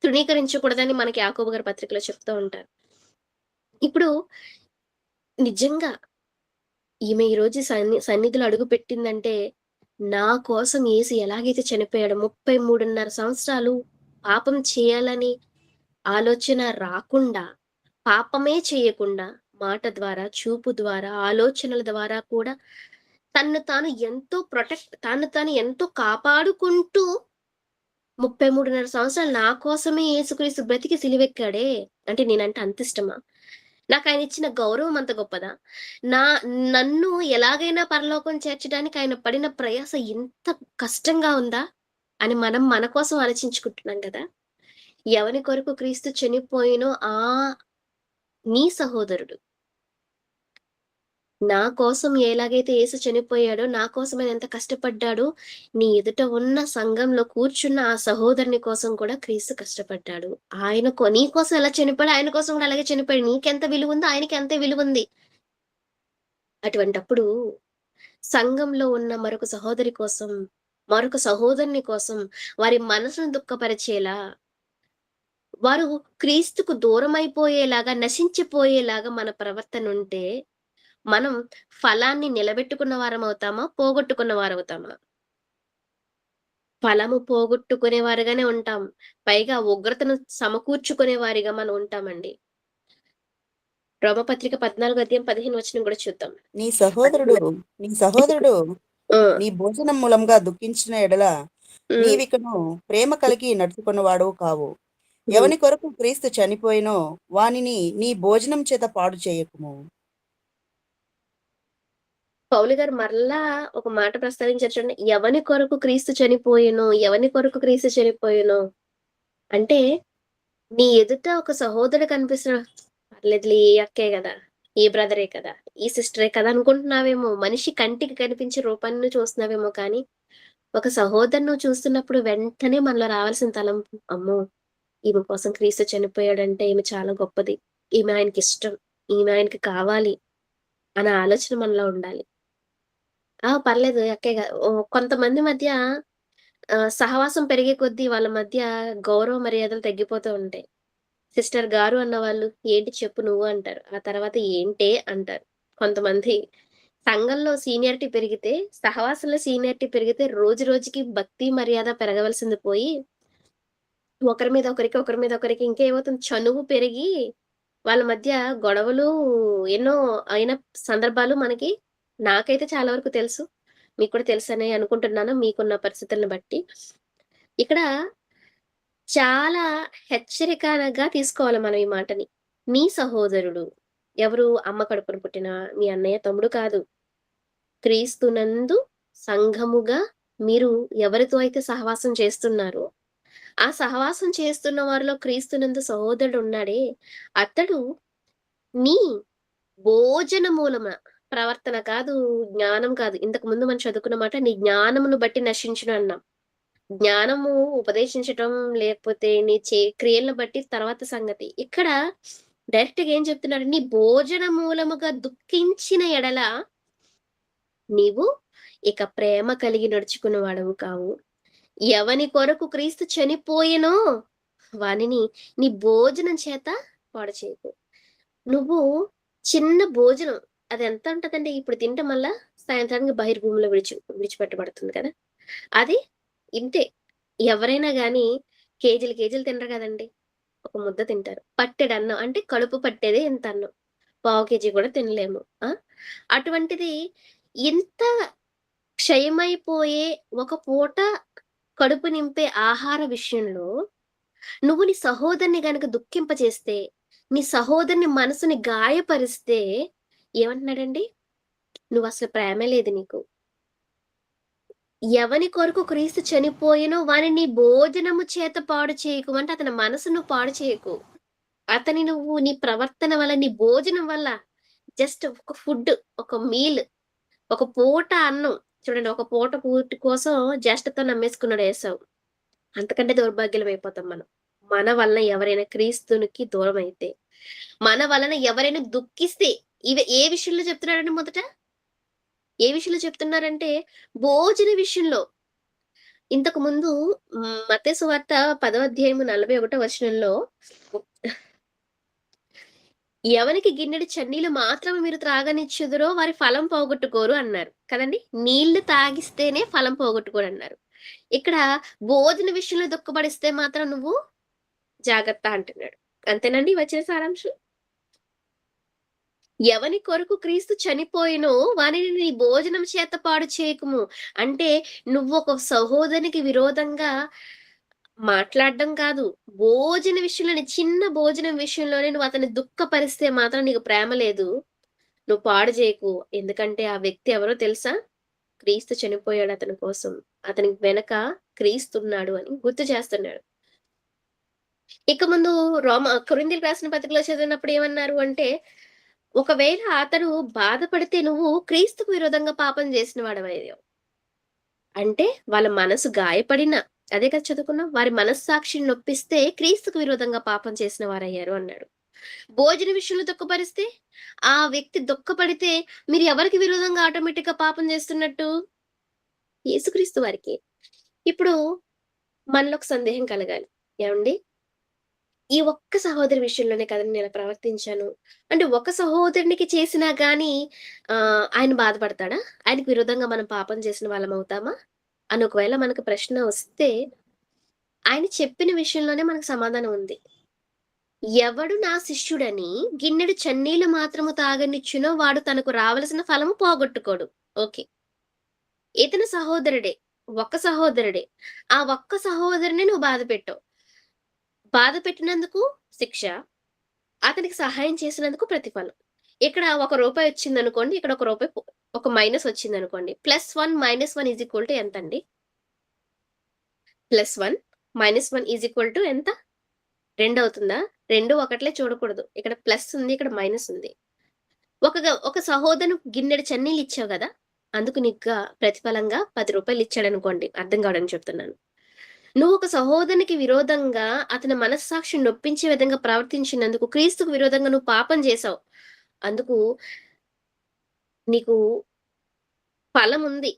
తృణీకరించకూడదని మనకి యాకోబు గారి పత్రికలో చెప్తూ ఉంటారు. ఇప్పుడు నిజంగా ఈమె ఈరోజు సన్నిధిలో అడుగుపెట్టిందంటే, నా కోసం యేసు ఎలాగైతే చనిపోయాడో 33.5 సంవత్సరాలు పాపం చేయాలని ఆలోచన రాకుండా, పాపమే చేయకుండా, మాట ద్వారా, చూపు ద్వారా, ఆలోచనల ద్వారా కూడా తన్ను తాను ఎంతో కాపాడుకుంటూ 33.5 సంవత్సరాలు నా కోసమే యేసుక్రీస్తు బ్రతికి సిలువెక్కాడే! అంటే నేనంటే అంత ఇష్టమా? నాకాయనిచ్చిన గౌరవం అంత గొప్పదా? నా నన్ను ఎలాగైనా పరలోకం చేర్చడానికి ఆయన పడిన ప్రయాస ఇంత కష్టంగా ఉందా? అని మనం మన కోసం ఆలోచించుకుంటున్నాం గదా! ఎవని కొరకు క్రీస్తు చనిపోయెనో నీ సహోదరుడు. నా కోసం ఎలాగైతే యేసు చనిపోయాడో, నా కోసం ఆయన ఎంత కష్టపడ్డాడో, నీ ఎదుట ఉన్న సంఘంలో కూర్చున్న ఆ సహోదరుని కోసం కూడా క్రీస్తు కష్టపడ్డాడు. నీ కోసం ఎలా చనిపోయాడో, ఆయన కోసం కూడా అలాగే చనిపోయాడు. నీకెంత విలువుందో ఆయనకి అంతే విలువుంది. అటువంటప్పుడు సంఘంలో ఉన్న మరొక సహోదరి కోసం, మరొక సహోదరుని కోసం వారి మనసును దుఃఖపరిచేలా వారు క్రీస్తుకు దూరమైపోయేలాగా, నశించిపోయేలాగా మన ప్రవర్తన ఉంటే, మనం ఫలాన్ని నిలబెట్టుకున్న వారమవుతామా? పోగొట్టుకున్న వారవుతామా? ఫలము పోగొట్టుకునేవారుగానే ఉంటాం. పైగా ఉగ్రతను సమకూర్చుకునే వారిగా మనం ఉంటామండి. రోమపత్రిక 14 అధ్యాయం 15 వచనం కూడా చూద్దాం. నీ సహోదరుడు 15 నీ సహోదరుడు ఆ! నీ భోజనం మూలంగా దుఃఖించిన ఎడల హ్మ్. నీవికను ప్రేమ కలిగి నడుచుకున్నవాడవు కావు. హ్మ్. ఎవని కొరకు క్రీస్తు చనిపోయినో వానిని నీ భోజనం చేత పాడు చేయకుము. పౌలు గారు మరలా ఒక మాట ప్రస్తావించారు చూడండి. ఎవని కొరకు క్రీస్తు చనిపోయెనో, ఎవని కొరకు క్రీస్తు చనిపోయెనో అంటే నీ ఎదుట ఒక సహోదరుడు కనిపిస్తున్న పర్లేదులే ఈ అక్కే గదా! ఈ బ్రదరే కదా! ఈ సిస్టరే కదా! అనుకుంటున్నావేమో. మనిషి కంటికి కనిపించే రూపాన్ని చూస్తున్నావేమో కానీ, ఒక సహోదరుని నువ్వు చూస్తున్నప్పుడు వెంటనే మనలో రావాల్సిన తలంపు, అమ్మో! ఈమె కోసం క్రీస్తు చనిపోయాడంటే ఈమె చాలా గొప్పది. ఈమె ఆయనకిష్టం. ఈమె ఆయనకి కావాలి అనే ఆలోచన మనలో ఉండాలి. ఆ! పర్లేదు అక్కే గా కొంతమంది మధ్య సహవాసం పెరిగే కొద్దీ వాళ్ళ మధ్య గౌరవ మర్యాదలు తగ్గిపోతూ ఉంటాయి. సిస్టర్ గారు అన్నవాళ్ళు, "ఏంటి చెప్పు నువ్వు" అంటారు. ఆ తర్వాత "ఏంటే" అంటారు. కొంతమంది సంఘంలో సీనియారిటీ పెరిగితే, సహవాసంలో సీనియారిటీ పెరిగితే రోజు రోజుకి భక్తి, మర్యాద పెరగవలసింది పోయి, ఒకరి మీద ఒకరికి, ఒకరి మీద ఒకరికి ఇంకేమవుతుంది చనువు పెరిగి, వాళ్ళ మధ్య గొడవలు ఎన్నో అయిన సందర్భాలు మనకి నాకైతే చాలా వరకు తెలుసు. మీకు కూడా తెలుసనే అనుకుంటున్నాను మీకున్న పరిస్థితులను బట్టి. ఇక్కడ చాలా హెచ్చరికగా తీసుకోవాలి మనం ఈ మాటని. నీ సహోదరుడు ఎవరు? అమ్మ కడుపున పుట్టిన మీ అన్నయ్య, తమ్ముడు కాదు. క్రీస్తునందు సంఘముగా మీరు ఎవరితో అయితే సహవాసం చేస్తున్నారో, ఆ సహవాసం చేస్తున్న వారిలో క్రీస్తునందు సహోదరుడున్నాడే, అతడు నీ భోజన మూలమున ప్రవర్తన కాదు, జ్ఞానం కాదు. ఇంతకు ముందు మనం చదువుకున్న మాట నీ జ్ఞానమును బట్టి నశించును అన్నాం. జ్ఞానము ఉపదేశించటం, లేకపోతే నీ క్రియలను బట్టి తర్వాత సంగతి. ఇక్కడ డైరెక్ట్‌గా ఏం చెప్తున్నాడు? నీ భోజన మూలముగా దుఃఖించిన ఎడల, నీవు ఇక ప్రేమ కలిగి నడుచుకునేవాడవు కావు. ఎవని కొరకు క్రీస్తు చనిపోయెనో, వానిని నీ భోజనం చేత పాడు చేయకు. నువ్వు చిన్న భోజనం అదెంత ఉంటదండి? ఇప్పుడు తింటే మళ్ళా సాయంత్రానికి బహిర్భూమిలో విడిచిపెట్టబడుతుంది కదా! అది ఇంతే. ఎవరైనా గాని కేజీలు, కేజీలు తినరు గదండీ! ఒక ముద్ద తింటారు. పట్టెడన్నం అంటే కడుపు పట్టేదే ఇంతన్నం. పావు కేజీ కూడా తినలేము. ఆ! అటువంటిది ఇంత క్షయమైపోయే ఒక పూట కడుపు నింపే ఆహార విషయంలో నువ్వు నీ సహోదరుని గనక దుఃఖింపచేస్తే, నీ సహోదరుని మనసుని గాయపరిస్తే ఏమంటున్నాడండి? నువ్వసలు ప్రేమే లేదు నీకు. ఎవని కొరకు క్రీస్తు చనిపోయెనో వానిని భోజనము చేత పాడు చేయకు. అంటే అతని మనసు నువ్వు పాడు చేయకు. అతని నువ్వు నీ ప్రవర్తన వల్ల, నీ భోజనం వల్ల జస్ట్ ఒక ఫుడ్, ఒక మీల్, ఒక పూట అన్నం చూడండి. ఒక పూట కూటి కోసం జ్యేష్ఠతో నమ్మేసుకున్నాడు ఏసావు. అంతకంటే దౌర్భాగ్యులమైపోతాం మనం. మన వలన ఎవరైనా క్రీస్తునికి దూరమైతే, మన వలన ఎవరైనా దుఃఖిస్తే ఏ విషయంలో చెప్తున్నాడండి మొదట? ఏ విషయంలో చెప్తున్నారంటే, భోజన విషయంలో. ఇంతకు ముందు మత్తయి సువార్త 10వ అధ్యాయము 41 వచనంలో ఎవనికి గిన్నెడు చన్నీళ్ళు మాత్రమే మీరు త్రాగనిచ్చుదురో వారి ఫలం పోగొట్టుకోరు అన్నారు. కదండీ! నీళ్లు తాగిస్తేనే ఫలం పోగొట్టుకోరన్నారు. ఇక్కడ భోజన విషయంలో దుఃఖపడిస్తే మాత్రం నువ్వు జాగ్రత్త అంటున్నాడు. అంతేనండి ఈ వచన సారాంశం? ఎవని కొరకు క్రీస్తు చనిపోయెనో వానిని నీ భోజనం చేత పాడు చేయకుము. అంటే నువ్వొక సహోదరునికి విరోధంగా మాట్లాడడం కాదు. భోజన విషయంలోనే చిన్న భోజనం విషయంలోనే నువ్వు అతన్ని దుఃఖపరిస్తే మాత్రం నీకు ప్రేమ లేదు. నువ్వు పాడు జేయకు. ఎందుకంటే ఆ వ్యక్తి ఎవరో తెలుసా? క్రీస్తు చనిపోయాడు అతని కోసం. అతని వెనక క్రీస్తున్నాడు అని గుర్తు చేస్తున్నాడు. ఇక ముందు కొరింథీయులకు రాసిన పత్రికలో చదివినప్పుడు ఏమన్నారు అంటే, ఒకవేళ అతడు బాధపడితే నువ్వు క్రీస్తుకు విరోధంగా పాపం చేసిన వాడవయ్యావు. అంటే వాళ్ళ మనసు గాయపడిన అదే కదా చదువుకున్నాం. వారి మనస్సాక్షిని నొప్పిస్తే క్రీస్తుకు విరోధంగా పాపం చేసిన వారయ్యారు అన్నాడు. భోజన విషయంలో దుఃఖపరిస్తే, ఆ వ్యక్తి దుఃఖపడితే మీరు ఎవరికి విరోధంగా ఆటోమేటిక్‌గా పాపం చేస్తున్నట్టు? యేసుక్రీస్తు వారికి. ఇప్పుడు మనలో ఒక సందేహం కలగాలి. ఏవండీ? ఈ ఒక్క సహోదరి విషయంలోనే కదండీ నేనిలా ప్రవర్తించాను. అంటే ఒక సహోదరునికి చేసినా గానీ ఆయన బాధపడతాడా? ఆయనకి విరోధంగా మనం పాపం చేసిన వాళ్ళమవుతామా? అని ఒకవేళ మనకు ప్రశ్న వస్తే, ఆయన చెప్పిన విషయంలోనే మనకు సమాధానం ఉంది. ఎవడు నా శిష్యుడని గిన్నెడు చన్నీళ్ళు మాత్రము తాగనిచ్చునో వాడు తనకు రావలసిన ఫలము పోగొట్టుకోడు. ఓకే. ఇతను సహోదరుడే. ఒక్క సహోదరుడే. ఆ ఒక్క సహోదరుడిని నువ్వు బాధపెట్టావు. బాధ పెట్టినందుకు శిక్ష. అతనికి సహాయం చేసినందుకు ప్రతిఫలం. ఇక్కడ ఒక రూపాయి వచ్చిందనుకోండి. ఇక్కడ ఒక రూపాయి ఒక మైనస్ వచ్చిందనుకోండి. +1 - 1 ఎంతండి? +1 - 1 ఎంత? 2 అవుతుందా? 2 ఒకట్లే చూడకూడదు. ఇక్కడ ప్లస్ ఉంది. ఇక్కడ మైనస్ ఉంది. ఒక సహోదరునికి గిన్నెడు చన్నీళ్ళిచ్చావు గదా! అందుకు నీకు ప్రతిఫలంగా రూ. 10 ఇచ్చాడనుకోండి. అర్థం కావడానికి చెప్తున్నాను. నువ్వు ఒక సహోదరునికి విరోధంగా అతని మనస్సాక్షిని నొప్పించే విధంగా ప్రవర్తించినందుకు క్రీస్తుకు విరోధంగా నువ్వు పాపం చేశావు. అందుకు నీకు ఫలముంది.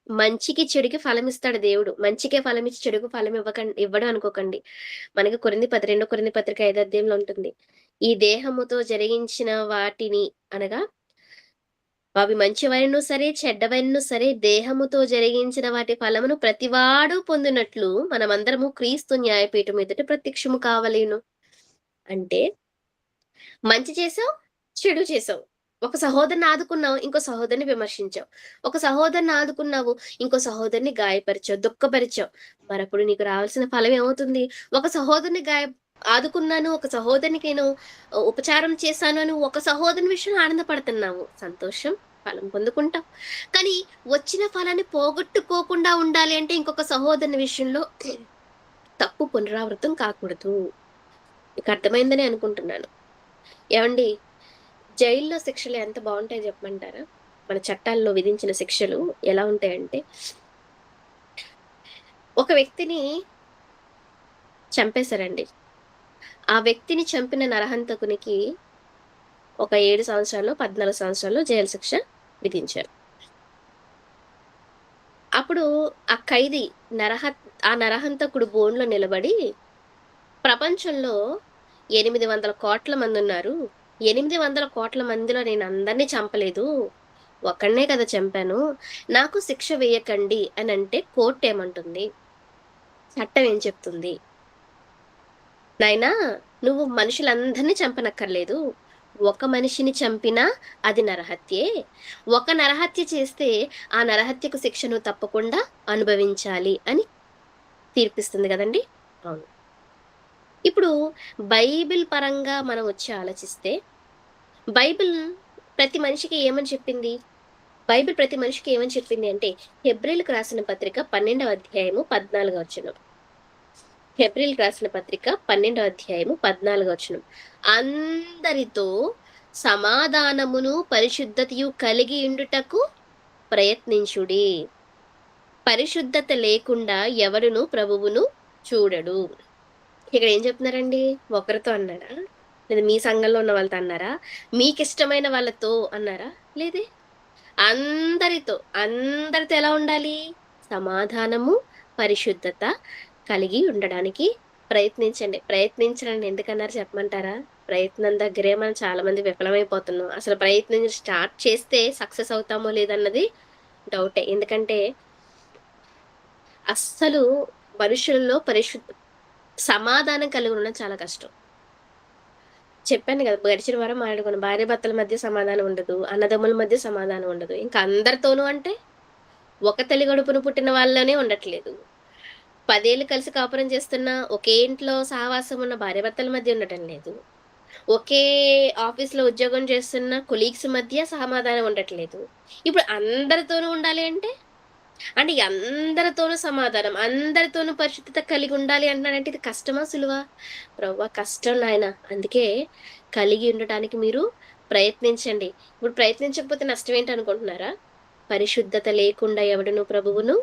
మంచికి, చెడుకి ఫలమిస్తాడు దేవుడు. మంచికే ఫలమిచ్చి చెడుకు ఫలం ఇవ్వడు అనుకోకండి. మనకి రెండో కొరింథీ పత్రిక 5 అధ్యాయంలో ఉంటుంది. ఈ దేహముతో జరిగించిన వాటిని అనగా అవి మంచివైనను సరే, చెడ్డవైనను సరే దేహముతో జరిగించిన వాటి ఫలమును ప్రతివాడు పొందినట్లు మనమందరము క్రీస్తు న్యాయపీఠం ఎదుట ప్రత్యక్షము కావలెను. అంటే మంచి చేసావు, చెడు చేసావు. ఒక సహోదరుని ఆదుకున్నావు, ఇంకో సహోదరుని విమర్శించావు. ఒక సహోదరుని ఆదుకున్నావు, ఇంకో సహోదరుని గాయపరిచావు, దుఃఖపరిచావు. మరప్పుడు నీకు రావాల్సిన ఫలం ఏమవుతుంది? ఒక సహోదరుని ఆదుకున్నాను, ఒక సహోదరునికి నేను ఉపచారం చేశాను అని ఒక సహోదరుని విషయంలో ఆనందపడుతున్నావు. సంతోషం, ఫలం పొందుకుంటావు. కానీ వచ్చిన ఫలాన్ని పోగొట్టుకోకుండా ఉండాలి అంటే ఇంకొక సహోదరుని విషయంలో తప్పు పునరావృతం కాకూడదు. మీకు అర్థమైందని అనుకుంటున్నాను. ఏవండీ, జైల్‌లో శిక్షలు ఎంత బావుంటాయో చెప్పమంటారా? మన చట్టాల్లో విధించిన శిక్షలు ఎలా ఉంటాయంటే, ఒక వ్యక్తిని చంపేశారండి. ఆ వ్యక్తిని చంపిన నరహంతకునికి ఒక 7 సంవత్సరాలో, 14 సంవత్సరాలో జైలు శిక్ష విధించారు. అప్పుడు ఆ ఖైదీ ఆ నరహంతకుడు బోనులో నిలబడి, ప్రపంచంలో 800,00,00,000 మందున్నారు. 800,00,00,000 మందిలో నేనందరిని చంపలేదు. ఒక్కడినే కదా చంపాను. నాకు శిక్ష వేయకండి అనంటే కోర్టేమంటుంది? చట్టం ఏం చెప్తుంది? నాయనా, నువ్వు మనుషులందరిని చంపనక్కర్లేదు. ఒక మనిషిని చంపినా అది నరహత్యే. ఒక నరహత్య చేస్తే ఆ నరహత్యకు శిక్ష నువ్వు తప్పకుండా అనుభవించాలి అని తీర్పిస్తుంది గదండీ! అవును. ఇప్పుడు బైబిల్ పరంగా మనం వచ్చి ఆలోచిస్తే, బైబిల్ ప్రతి మనిషికి ఏమని చెప్పింది? బైబిల్ ప్రతి మనిషికి ఏమని చెప్పింది అంటే, హెబ్రీయులకు రాసిన పత్రిక 12వ అధ్యాయము 14వ వచనం. హెబ్రీయులకు రాసిన పత్రిక 12వ అధ్యాయము 14వ వచనం. అందరితో సమాధానమును, పరిశుద్ధతయు కలిగి ఉండుటకు ప్రయత్నించుడి. పరిశుద్ధత లేకుండా ఎవడును ప్రభువును చూడడు. ఇక్కడ ఏం చెప్తున్నారండి? ఒకరితో అన్నారా? లేదా మీ సంఘంలో ఉన్న వాళ్ళతో అన్నారా? మీకిష్టమైన వాళ్ళతో అన్నారా? లేదే. అందరితో, అందరితో ఎలా ఉండాలి? సమాధానము, పరిశుద్ధత కలిగి ఉండడానికి ప్రయత్నించండి. ప్రయత్నించండి ఎందుకన్నారు చెప్పమంటారా? ప్రయత్నం దగ్గరే మనం చాలా మంది విఫలమైపోతున్నాం. అసలు ప్రయత్నం స్టార్ట్ చేస్తే సక్సెస్ అవుతామో లేదన్నది డౌటే. ఎందుకంటే అస్సలు మనుషుల్లో సమాధానం కలిగి ఉండడం చాలా కష్టం. చెప్పాను గదా! గడిచిన వారం మాట్లాడుకున్నాం. భార్యాభర్తల మధ్య సమాధానం ఉండదు. అన్నదమ్ముల మధ్య సమాధానం ఉండదు. ఇంక అందరితోనూ అంటే ఒక తల్లి కడుపున పుట్టిన వాళ్ళనే ఉండట్లేదు. 10 ఏళ్ళు కలిసి కాపురం చేస్తున్న, ఒకే ఇంట్లో సహవాసం ఉన్న భార్యాభర్తల మధ్య ఉండటం లేదు. ఒకే ఆఫీస్‌లో ఉద్యోగం చేస్తున్న కొలీగ్స్ మధ్య సమాధానం ఉండట్లేదు. ఇప్పుడు అందరితోనూ ఉండాలి అంటే అందరితోనూ సమాధానం, అందరితోనూ పరిశుద్ధత కలిగి ఉండాలి అంటున్నాడంటే ఇది కష్టమా? సులువా? ప్రభువా కష్టం నాయన. అందుకే కలిగి ఉండటానికి మీరు ప్రయత్నించండి. ఇప్పుడు ప్రయత్నించకపోతే నష్టం ఏంటనుకుంటున్నారా? పరిశుద్ధత లేకుండా ఎవడును ప్రభువును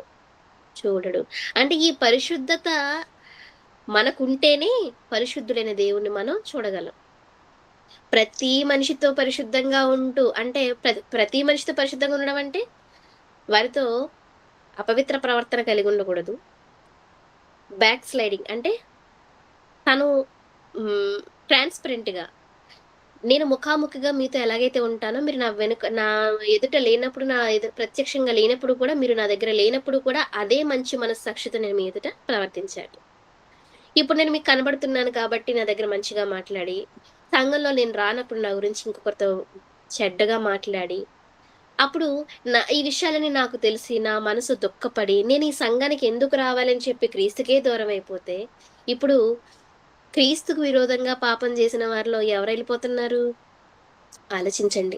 చూడడు. అంటే ఈ పరిశుద్ధత మనకుంటేనే పరిశుద్ధుడైన దేవుణ్ణి మనం చూడగలం. ప్రతి మనిషితో పరిశుద్ధంగా ఉంటూ అంటే ప్రతి మనిషితో పరిశుద్ధంగా ఉండడం అంటే వారితో అపవిత్ర ప్రవర్తన కలిగి ఉండకూడదు. బ్యాక్ స్లైడింగ్ అంటే తను హ్మ్. ట్రాన్స్‌పరెంట్‌గా నేను ముఖాముఖిగా మీతో ఎలాగైతే ఉంటానో మీరు నా ఎదుట లేనప్పుడు, నా ఎదురు ప్రత్యక్షంగా లేనప్పుడు కూడా, మీరు నా దగ్గర లేనప్పుడు కూడా అదే మంచి మనస్సాక్షితో నేను మీ ఎదుట ప్రవర్తించాలి. ఇప్పుడు నేను మీకు కనబడుతున్నాను కాబట్టి నా దగ్గర మంచిగా మాట్లాడి, సంఘంలో నేను రానప్పుడు నా గురించి ఇంకొకరితో చెడ్డగా మాట్లాడి, అప్పుడు ఈ విషయాలన్నీ నాకు తెలిసి, నా మనసు దుఃఖపడి, నేను ఈ సంఘానికి ఎందుకు రావాలని చెప్పి క్రీస్తుకే దూరమైపోతే, ఇప్పుడు క్రీస్తుకు విరోధంగా పాపం చేసిన వారిలో ఎవరెళ్ళిపోతున్నారు? ఆలోచించండి.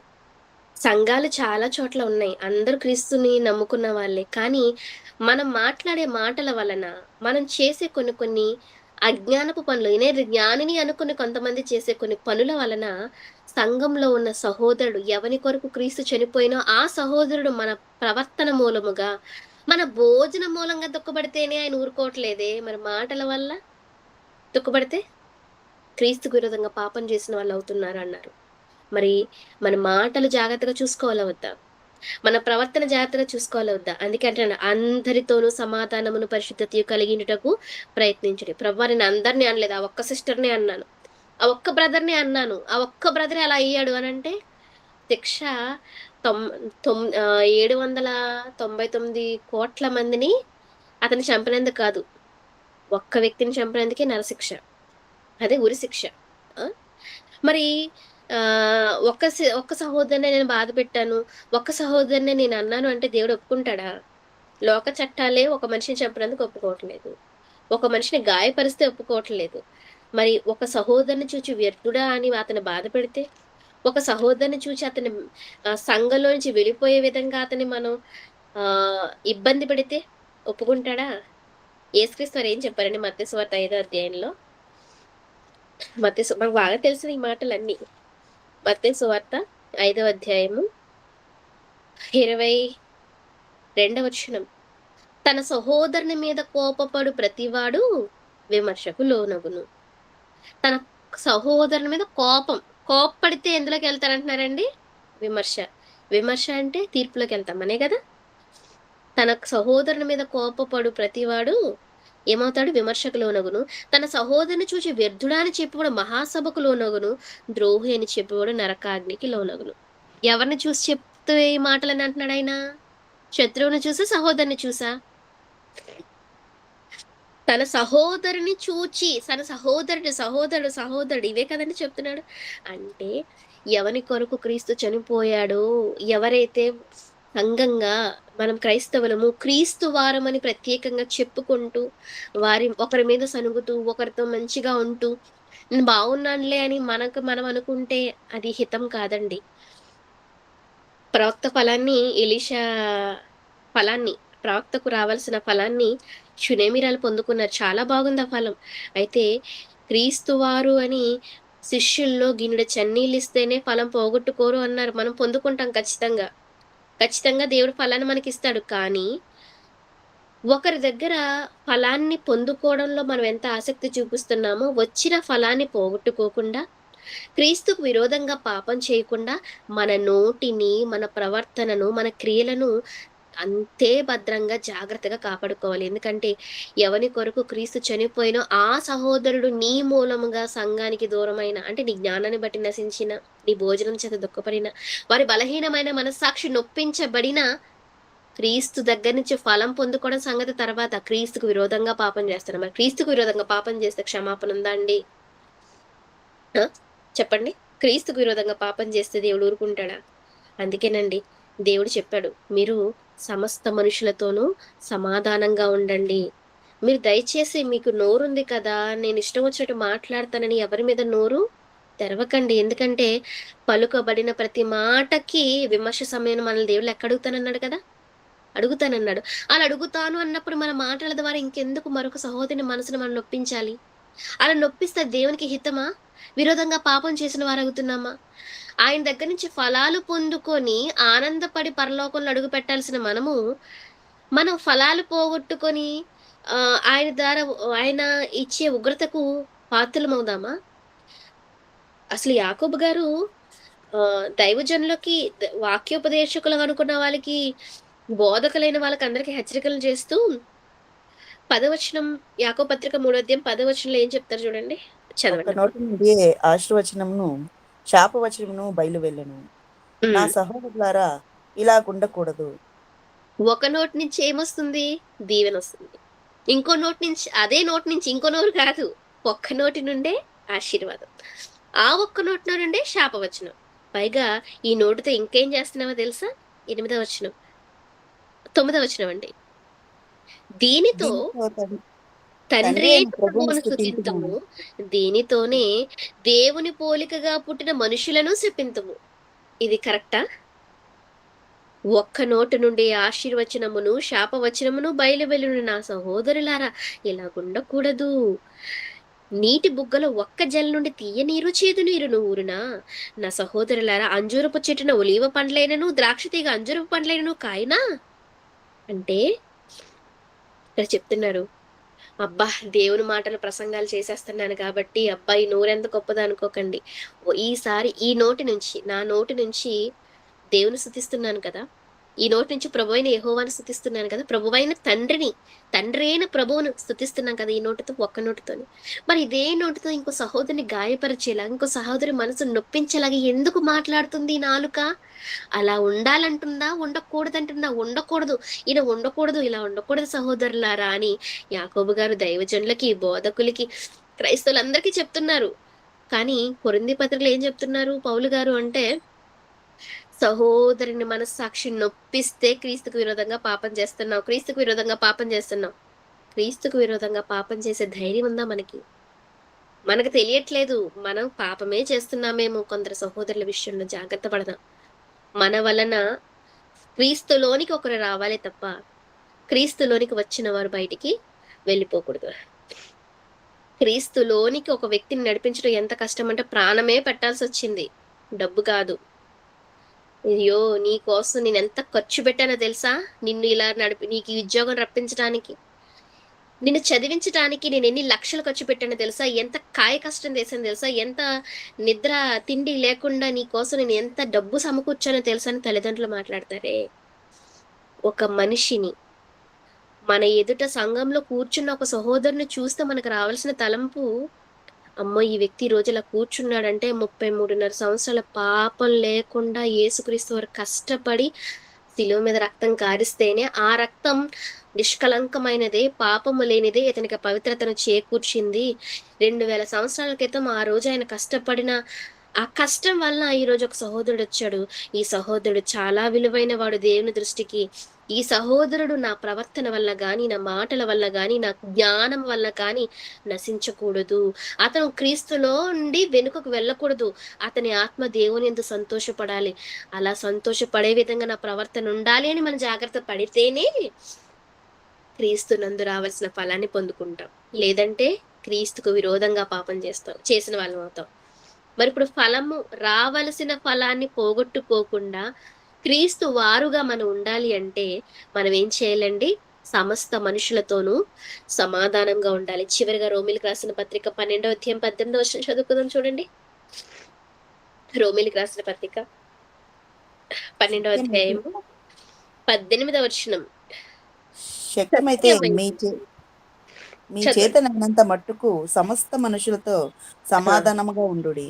సంఘాలు చాలా చోట్ల ఉన్నాయి. అందరూ క్రీస్తుని నమ్ముకున్న వాళ్ళే. కానీ, మనం మాట్లాడే మాటల వలన, మనం చేసే కొన్ని కొన్ని అజ్ఞానపు పనులు, నేను జ్ఞానిని అనుకుని కొంతమంది చేసే కొన్ని పనుల వలన, సంఘంలో ఉన్న సహోదరుడు ఎవని కొరకు క్రీస్తు చనిపోయినో, ఆ సహోదరుడు మన ప్రవర్తన మూలముగా, మన భోజనం మూలంగా దుఃఖపడితేనే ఆయన ఊరుకోవట్లేదే, మరి మాటల వల్ల దుఃఖపడితే క్రీస్తుకు విరోధంగా పాపం చేసిన వాళ్ళవుతున్నారన్నారు. మరి మన మాటలు జాగ్రత్తగా చూసుకోవాలా వద్దా? మన ప్రవర్తన జాగ్రత్తగా చూసుకోవాలా వద్దా? అందుకే అంటున్నాను, అందరితోనూ సమాధానమును, పరిశుద్ధతయు కలిగియుండుటకు ప్రయత్నించుడి. ప్రభువా, నేను అందరిని అనలేదు. ఆ ఒక్క సిస్టర్‌నే అన్నాను. ఆ ఒక్క బ్రదర్‌నే అన్నాను. ఆ ఒక్క బ్రదరే అలా అయ్యాడు అనంటే, శిక్ష తొమ్ 799 మందిని అతను చంపినందుకు కాదు. ఒక్క వ్యక్తిని చంపినందుకే నరశిక్ష. అదే ఉరి శిక్ష. ఆ! మరి ఒక్క సహోదరినే నేను బాధపెట్టాను. ఒక్క సహోదరినే నేనన్నాను అంటే దేవుడు ఒప్పుకుంటాడా? లోక చట్టాలే ఒక మనిషిని చంపినందుకు ఒప్పుకోవట్లేదు. ఒక మనిషిని గాయపరిస్తే ఒప్పుకోవట్లేదు. మరి ఒక సహోదరిని చూచి వ్యర్థుడా అని అతన్ని బాధపెడితే, ఒక సహోదరిని చూచి అతన్ని సంఘంలో నుంచి వెళ్ళిపోయే విధంగా అతన్ని మనం ఇబ్బంది పెడితే ఒప్పుకుంటాడా? యేసుక్రీస్తు వారు ఏం చెప్పారండి మత్తయి సువార్త 5 అధ్యాయంలో? మనకు బాగా తెలిసిన ఈ మాటలన్నీ. మత్తయి సువార్త 5 అధ్యాయము 22 వచనం. తన సహోదరుని మీద కోపపడు ప్రతివాడు విమర్శకు లోనగును. తన సహోదరుని మీద కోప్పడితే ఎందులోకెళ్తారంటున్నారండి? విమర్శ. విమర్శ అంటే తీర్పులోకెళ్తాం అనే గదా! తన సహోదరుని మీద కోపపడు ప్రతివాడు ఏమవుతాడు? విమర్శకు లోనగును. తన సహోదరుని చూచి వ్యర్థుడా అని చెప్పేవాడు మహాసభకు లోనగును. ద్రోహి అని చెప్పేవాడు నరకాగ్నికి లోనగును. ఎవరిని చూసి చెప్తూ ఈ మాటలని అంటున్నాడాయన? శత్రువుని చూసా? సహోదరుని చూసా? తన సహోదరుని చూచి, తన సహోదరుడు ఇవే కదండీ చెప్తున్నాడు. అంటే ఎవని కొరకు క్రీస్తు చనిపోయాడో, ఎవరైతే సంఘంగా మనం క్రైస్తవులము, క్రీస్తు వారమని ప్రత్యేకంగా చెప్పుకుంటూ, ఒకరి మీద సణుగుతూ, ఒకరితో మంచిగా ఉంటూ, నేను బాగున్నానులే అని మనకు మనం అనుకుంటే అది హితం కాదండి. ప్రవక్త ఫలాన్ని ఎలీషా ఫలాన్ని ప్రవక్తకు రావాల్సిన ఫలాన్ని షునేమీరాలు పొందుకున్నారు. చాలా బాగుంది ఆ ఫలం. అయితే క్రీస్తు వారు అని శిష్యుల్లో గిన్నెడు చన్నీళ్ళిస్తేనే ఫలం పోగొట్టుకోరు అన్నారు. మనం పొందుకుంటాం ఖచ్చితంగా. ఖచ్చితంగా దేవుడు ఫలాన్ని మనకిస్తాడు. కానీ ఒకరి దగ్గర ఫలాన్ని పొందుకోవడంలో మనం ఎంత ఆసక్తి చూపిస్తున్నామో, వచ్చిన ఫలాన్ని పోగొట్టుకోకుండా, క్రీస్తుకు విరోధంగా పాపం చేయకుండా, మన నోటిని, మన ప్రవర్తనను, మన క్రియలను అంతే భద్రంగా, జాగ్రత్తగా కాపాడుకోవాలి. ఎందుకంటే, ఎవని కొరకు క్రీస్తు చనిపోయినో, ఆ సహోదరుడు నీ మూలముగా సంఘానికి దూరమైన, అంటే నీ జ్ఞానాన్ని బట్టి నశించిన, నీ భోజనం చేత దుఃఖపడిన, వారి బలహీనమైన మనస్సాక్షి నొప్పించబడిన, క్రీస్తు దగ్గర నుంచి ఫలం పొందుకోవడం సంగతి తర్వాత. క్రీస్తుకు విరోధంగా పాపం చేస్తున్నాం. మరి క్రీస్తుకు విరోధంగా పాపం చేస్తే క్షమాపణ ఉందా అండి? ఆ! చెప్పండి. క్రీస్తుకు విరోధంగా పాపం చేస్తే దేవుడు ఊరుకుంటాడా? అందుకేనండి దేవుడు చెప్పాడు. మీరు సమస్త మనుషులతోనూ సమాధానంగా ఉండండి. మీరు దయచేసి మీకు నోరుంది కదా! నేనిష్టం వచ్చినట్టు మాట్లాడతానని ఎవరి మీద నోరు తెరవకండి. ఎందుకంటే పలుకబడిన ప్రతి మాటకి విమర్శ సమయాన మనల్ని దేవుడు లెక్కడుగుతానన్నాడు కదా! అడుగుతానన్నాడు. అలా అడుగుతాను అన్నప్పుడు మన మాటల ద్వారా ఇంకెందుకు మరొక సహోదరుని మనసుని మనం నొప్పించాలి? అలా నొప్పిస్తే దేవునికి హితమా? విరోధంగా పాపం చేసిన వారవుతున్నామా? ఆయన దగ్గర నుంచి ఫలాలు పొందుకొని ఆనందపడి పరలోకంలో అడుగుపెట్టాల్సిన మనము, మనం ఫలాలు పోగొట్టుకొని ఆయన ఇచ్చే ఉగ్రతకు పాత్రులమవుదామా? అసలు యాకోబు గారు దైవజనులకి వాక్యోపదేశకులు అనుకున్న వాళ్ళకి, బోధకులైన వాళ్ళకందరికి హెచ్చరికలు చేస్తూ 10 వచనం యాకోబు పత్రిక 3 అధ్యాయం 10 వచనంలో ఏం చెప్తారు చూడండి. ఒక్క చదవండమ్మా. నోటి నుండి ఆశీర్వచనమును, శాపవచనమును బయలువెళ్ళెను. నా హ్మ్. సహోదరులారా ఇలాగుండకూడదు. ఒక నోటి నుంచి ఏమొస్తుంది? దీవెనొస్తుంది. ఇంకో నోటి నుంచి అదే నోటి నుంచి ఇంకో నోరు కాదు. ఒక్క నోటి నుండే ఆశీర్వాదం. ఆ ఒక్క నోటిలో నుండే శాపవచనం. పైగా ఈ నోటితో ఇంకేం చేస్తున్నామో తెలుసా? 8వ వచనం. 9వ వచనం అండి. దీనితో దీనితో తండ్రి తండ్రి అయిన అయిన ప్రభువును ప్రభువును స్తుతింతుము. స్తుతింతుము. దీనితోనే దేవుని పోలికగా పుట్టిన మనుషులను శపింతుము. ఇది కరెక్టా? ఒక్క నోటి నుండి ఆశీర్వచనమును, శాపవచనమును బయలువెళ్ళును నా సహోదరులారా ఇలాగుండకూడదు. నీటి బుగ్గలో ఒక్క జల్ నుండి తీయనీరు, చేదు నీరును ఊరునా? నా సహోదరులారా అంజూరపు చెట్టున ఒలీవ పండ్లైనను, ద్రాక్ష తీగ అంజూరపు పండ్లైనను కాయనా? అంటే ఇక్కడ చెప్తున్నారు. అబ్బా! దేవుని మాటలు ప్రసంగాలు చేసేస్తున్నాను కాబట్టి, అబ్బా! ఈ నోరెంత గొప్పదో అనుకోకండి. ఈసారి ఈ నోటి నుంచి, నా నోటి నుంచి దేవుని స్తుతిస్తున్నాను కదా! ఈ నోటి నుంచి ప్రభువైన యెహోవాను స్తుతిస్తున్నాను కదా! ప్రభువైన తండ్రిని, తండ్రి అయిన ప్రభువును స్తుతిస్తున్నాం కదా! ఈ నోటితో, ఒక్క నోటితోని. మరి ఇదే నోటితో ఇంకో సహోదరుని గాయపరిచేలాగా, ఇంకో సహోదరి మనసును నొప్పించేలాగా ఎందుకు మాట్లాడుతుంది ఈ నాలుక? అలా ఉండాలంటుందా? ఉండకూడదంటుందా? ఉండకూడదు. ఇలా ఉండకూడదు, ఇలా ఉండకూడదు సహోదరులారా అని యాకోబు గారు దైవజనులకి, బోధకులకి, క్రైస్తవులందరికీ చెప్తున్నారు. కానీ కొరింథీ పత్రికలో ఏం చెప్తున్నారు పౌలు గారు అంటే, సహోదరుని మనస్సాక్షిని నొప్పిస్తే క్రీస్తుకు విరోధంగా పాపం చేస్తున్నావు. క్రీస్తుకు విరోధంగా పాపం చేస్తున్నావు. క్రీస్తుకు విరోధంగా పాపం చేసే ధైర్యం ఉందా మనకి? మనకు తెలియట్లేదు. మనం పాపమే చేస్తున్నామేమో కొందరు సహోదరుల విషయంలో జాగ్రత్త పడదాం. మన వలన క్రీస్తులోనికి ఒకరు రావాలే తప్ప, క్రీస్తులోనికి వచ్చిన వారు బయటికి వెళ్ళిపోకూడదు. క్రీస్తులోనికి ఒక వ్యక్తిని నడిపించడం ఎంత కష్టమంటే ప్రాణమే పెట్టాల్సొచ్చింది. డబ్బు కాదు. అయ్యో! నీ కోసం నేనెంత ఖర్చు పెట్టానో తెలుసా? నిన్ను ఇలా నీకు ఈ ఉద్యోగం రప్పించటానికి. నిన్ను చదివించటానికి నేనెన్ని లక్షలు ఖర్చు పెట్టానో తెలుసా? ఎంత కాయ కష్టం చేశానో తెలుసా? ఎంత నిద్ర, తిండి లేకుండా నీ కోసం నేను ఎంత డబ్బు సమకూర్చానో తెలుసా అని తల్లిదండ్రులు మాట్లాడతారే. ఒక మనిషిని మన ఎదుట సంఘంలో కూర్చున్న ఒక సహోదరుని చూస్తే మనకు రావాల్సిన తలంపు, అమ్మో! ఈ వ్యక్తి ఈ రోజు ఇలా కూర్చున్నాడంటే 33.5 సంవత్సరాల పాపం లేకుండా యేసుక్రీస్తు వారు కష్టపడి శిలువ మీద రక్తం కారిస్తేనే, ఆ రక్తం నిష్కళంకమైనదే, పాపము లేనిదే, ఇతనికి పవిత్రతను చేకూర్చింది. 2000 సంవత్సరాల క్రితం ఆ రోజు ఆయన కష్టపడిన ఆ కష్టం వలన ఈరోజు ఒక సహోదరుడొచ్చాడు. ఈ సహోదరుడు చాలా విలువైన వాడు దేవుని దృష్టికి. ఈ సహోదరుడు నా ప్రవర్తన వల్ల గాని, నా మాటల వల్ల గాని, నా జ్ఞానం వల్ల కానీ నశించకూడదు. అతను క్రీస్తులో నుండి వెనుకకు వెళ్ళకూడదు. అతని ఆత్మ దేవునియందు సంతోషపడాలి. అలా సంతోషపడే విధంగా నా ప్రవర్తన ఉండాలి అని మనం జాగ్రత్త పడితేనే క్రీస్తునందు రావాల్సిన ఫలాన్ని పొందుకుంటాం. లేదంటే క్రీస్తుకు విరోధంగా పాపం చేసిన వాళ్ళమవుతాం. మరిప్పుడు ఫలము రావలసిన ఫలాన్ని పోగొట్టుకోకుండా క్రీస్తు వారుగా మనం ఉండాలి అంటే మనం ఏం చేయాలండి? సమస్త మనుషులతోనూ సమాధానంగా ఉండాలి. చివరగా రోమీయులకు రాసిన పత్రిక 12వ అధ్యాయం 18వ వచనం చదువుకుందాం చూడండి. రోమీయులకు రాసిన పత్రిక 12వ శక్యమైతే అధ్యాయం 18వ వచనం. శక్యమైతే సత్యమైంది. మీ చదవండి. చేతనైనంత మట్టుకు సమస్త మనుషులతో ఆ! సమాధానముగా ఉండుడి.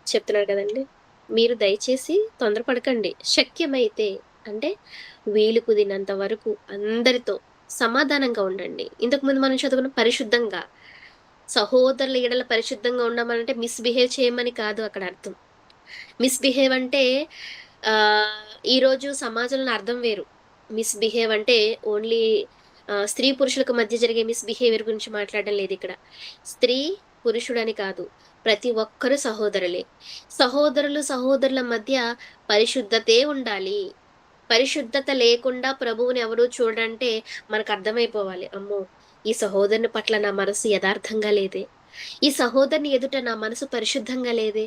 చెప్తున్నారు కదండీ! మీరు దయచేసి తొందరపడకండి. శక్యమైతే అంటే వీలు కుదిరినంత వరకు అందరితో సమాధానంగా ఉండండి. ఇంతకుముందు మనం చదువుకున్న పరిశుద్ధంగా. సహోదరుల ఎడల పరిశుద్ధంగా ఉండమనంటే మిస్‌బిహేవ్ చేయమని కాదు అక్కడ అర్థం. మిస్‌బిహేవ్ అంటే ఈరోజు సమాజంలో అర్థం వేరు. మిస్‌బిహేవ్ అంటే ఓన్లీ స్త్రీ పురుషులకు మధ్య జరిగే మిస్‌బిహేవియర్ గురించి మాట్లాడడం లేదిక్కడ. స్త్రీ, పురుషుడని కాదు. ప్రతి ఒక్కరు సహోదరులే. సహోదరులు, సహోదరుల మధ్య పరిశుద్ధతే ఉండాలి. పరిశుద్ధత లేకుండా ప్రభువుని ఎవరు చూడరంటే మనకర్థమైపోవాలి. అమ్మో! ఈ సహోదరుని పట్ల నా మనసు యథార్థంగా లేదే. ఈ సహోదరుని ఎదుట నా మనసు పరిశుద్ధంగా లేదే.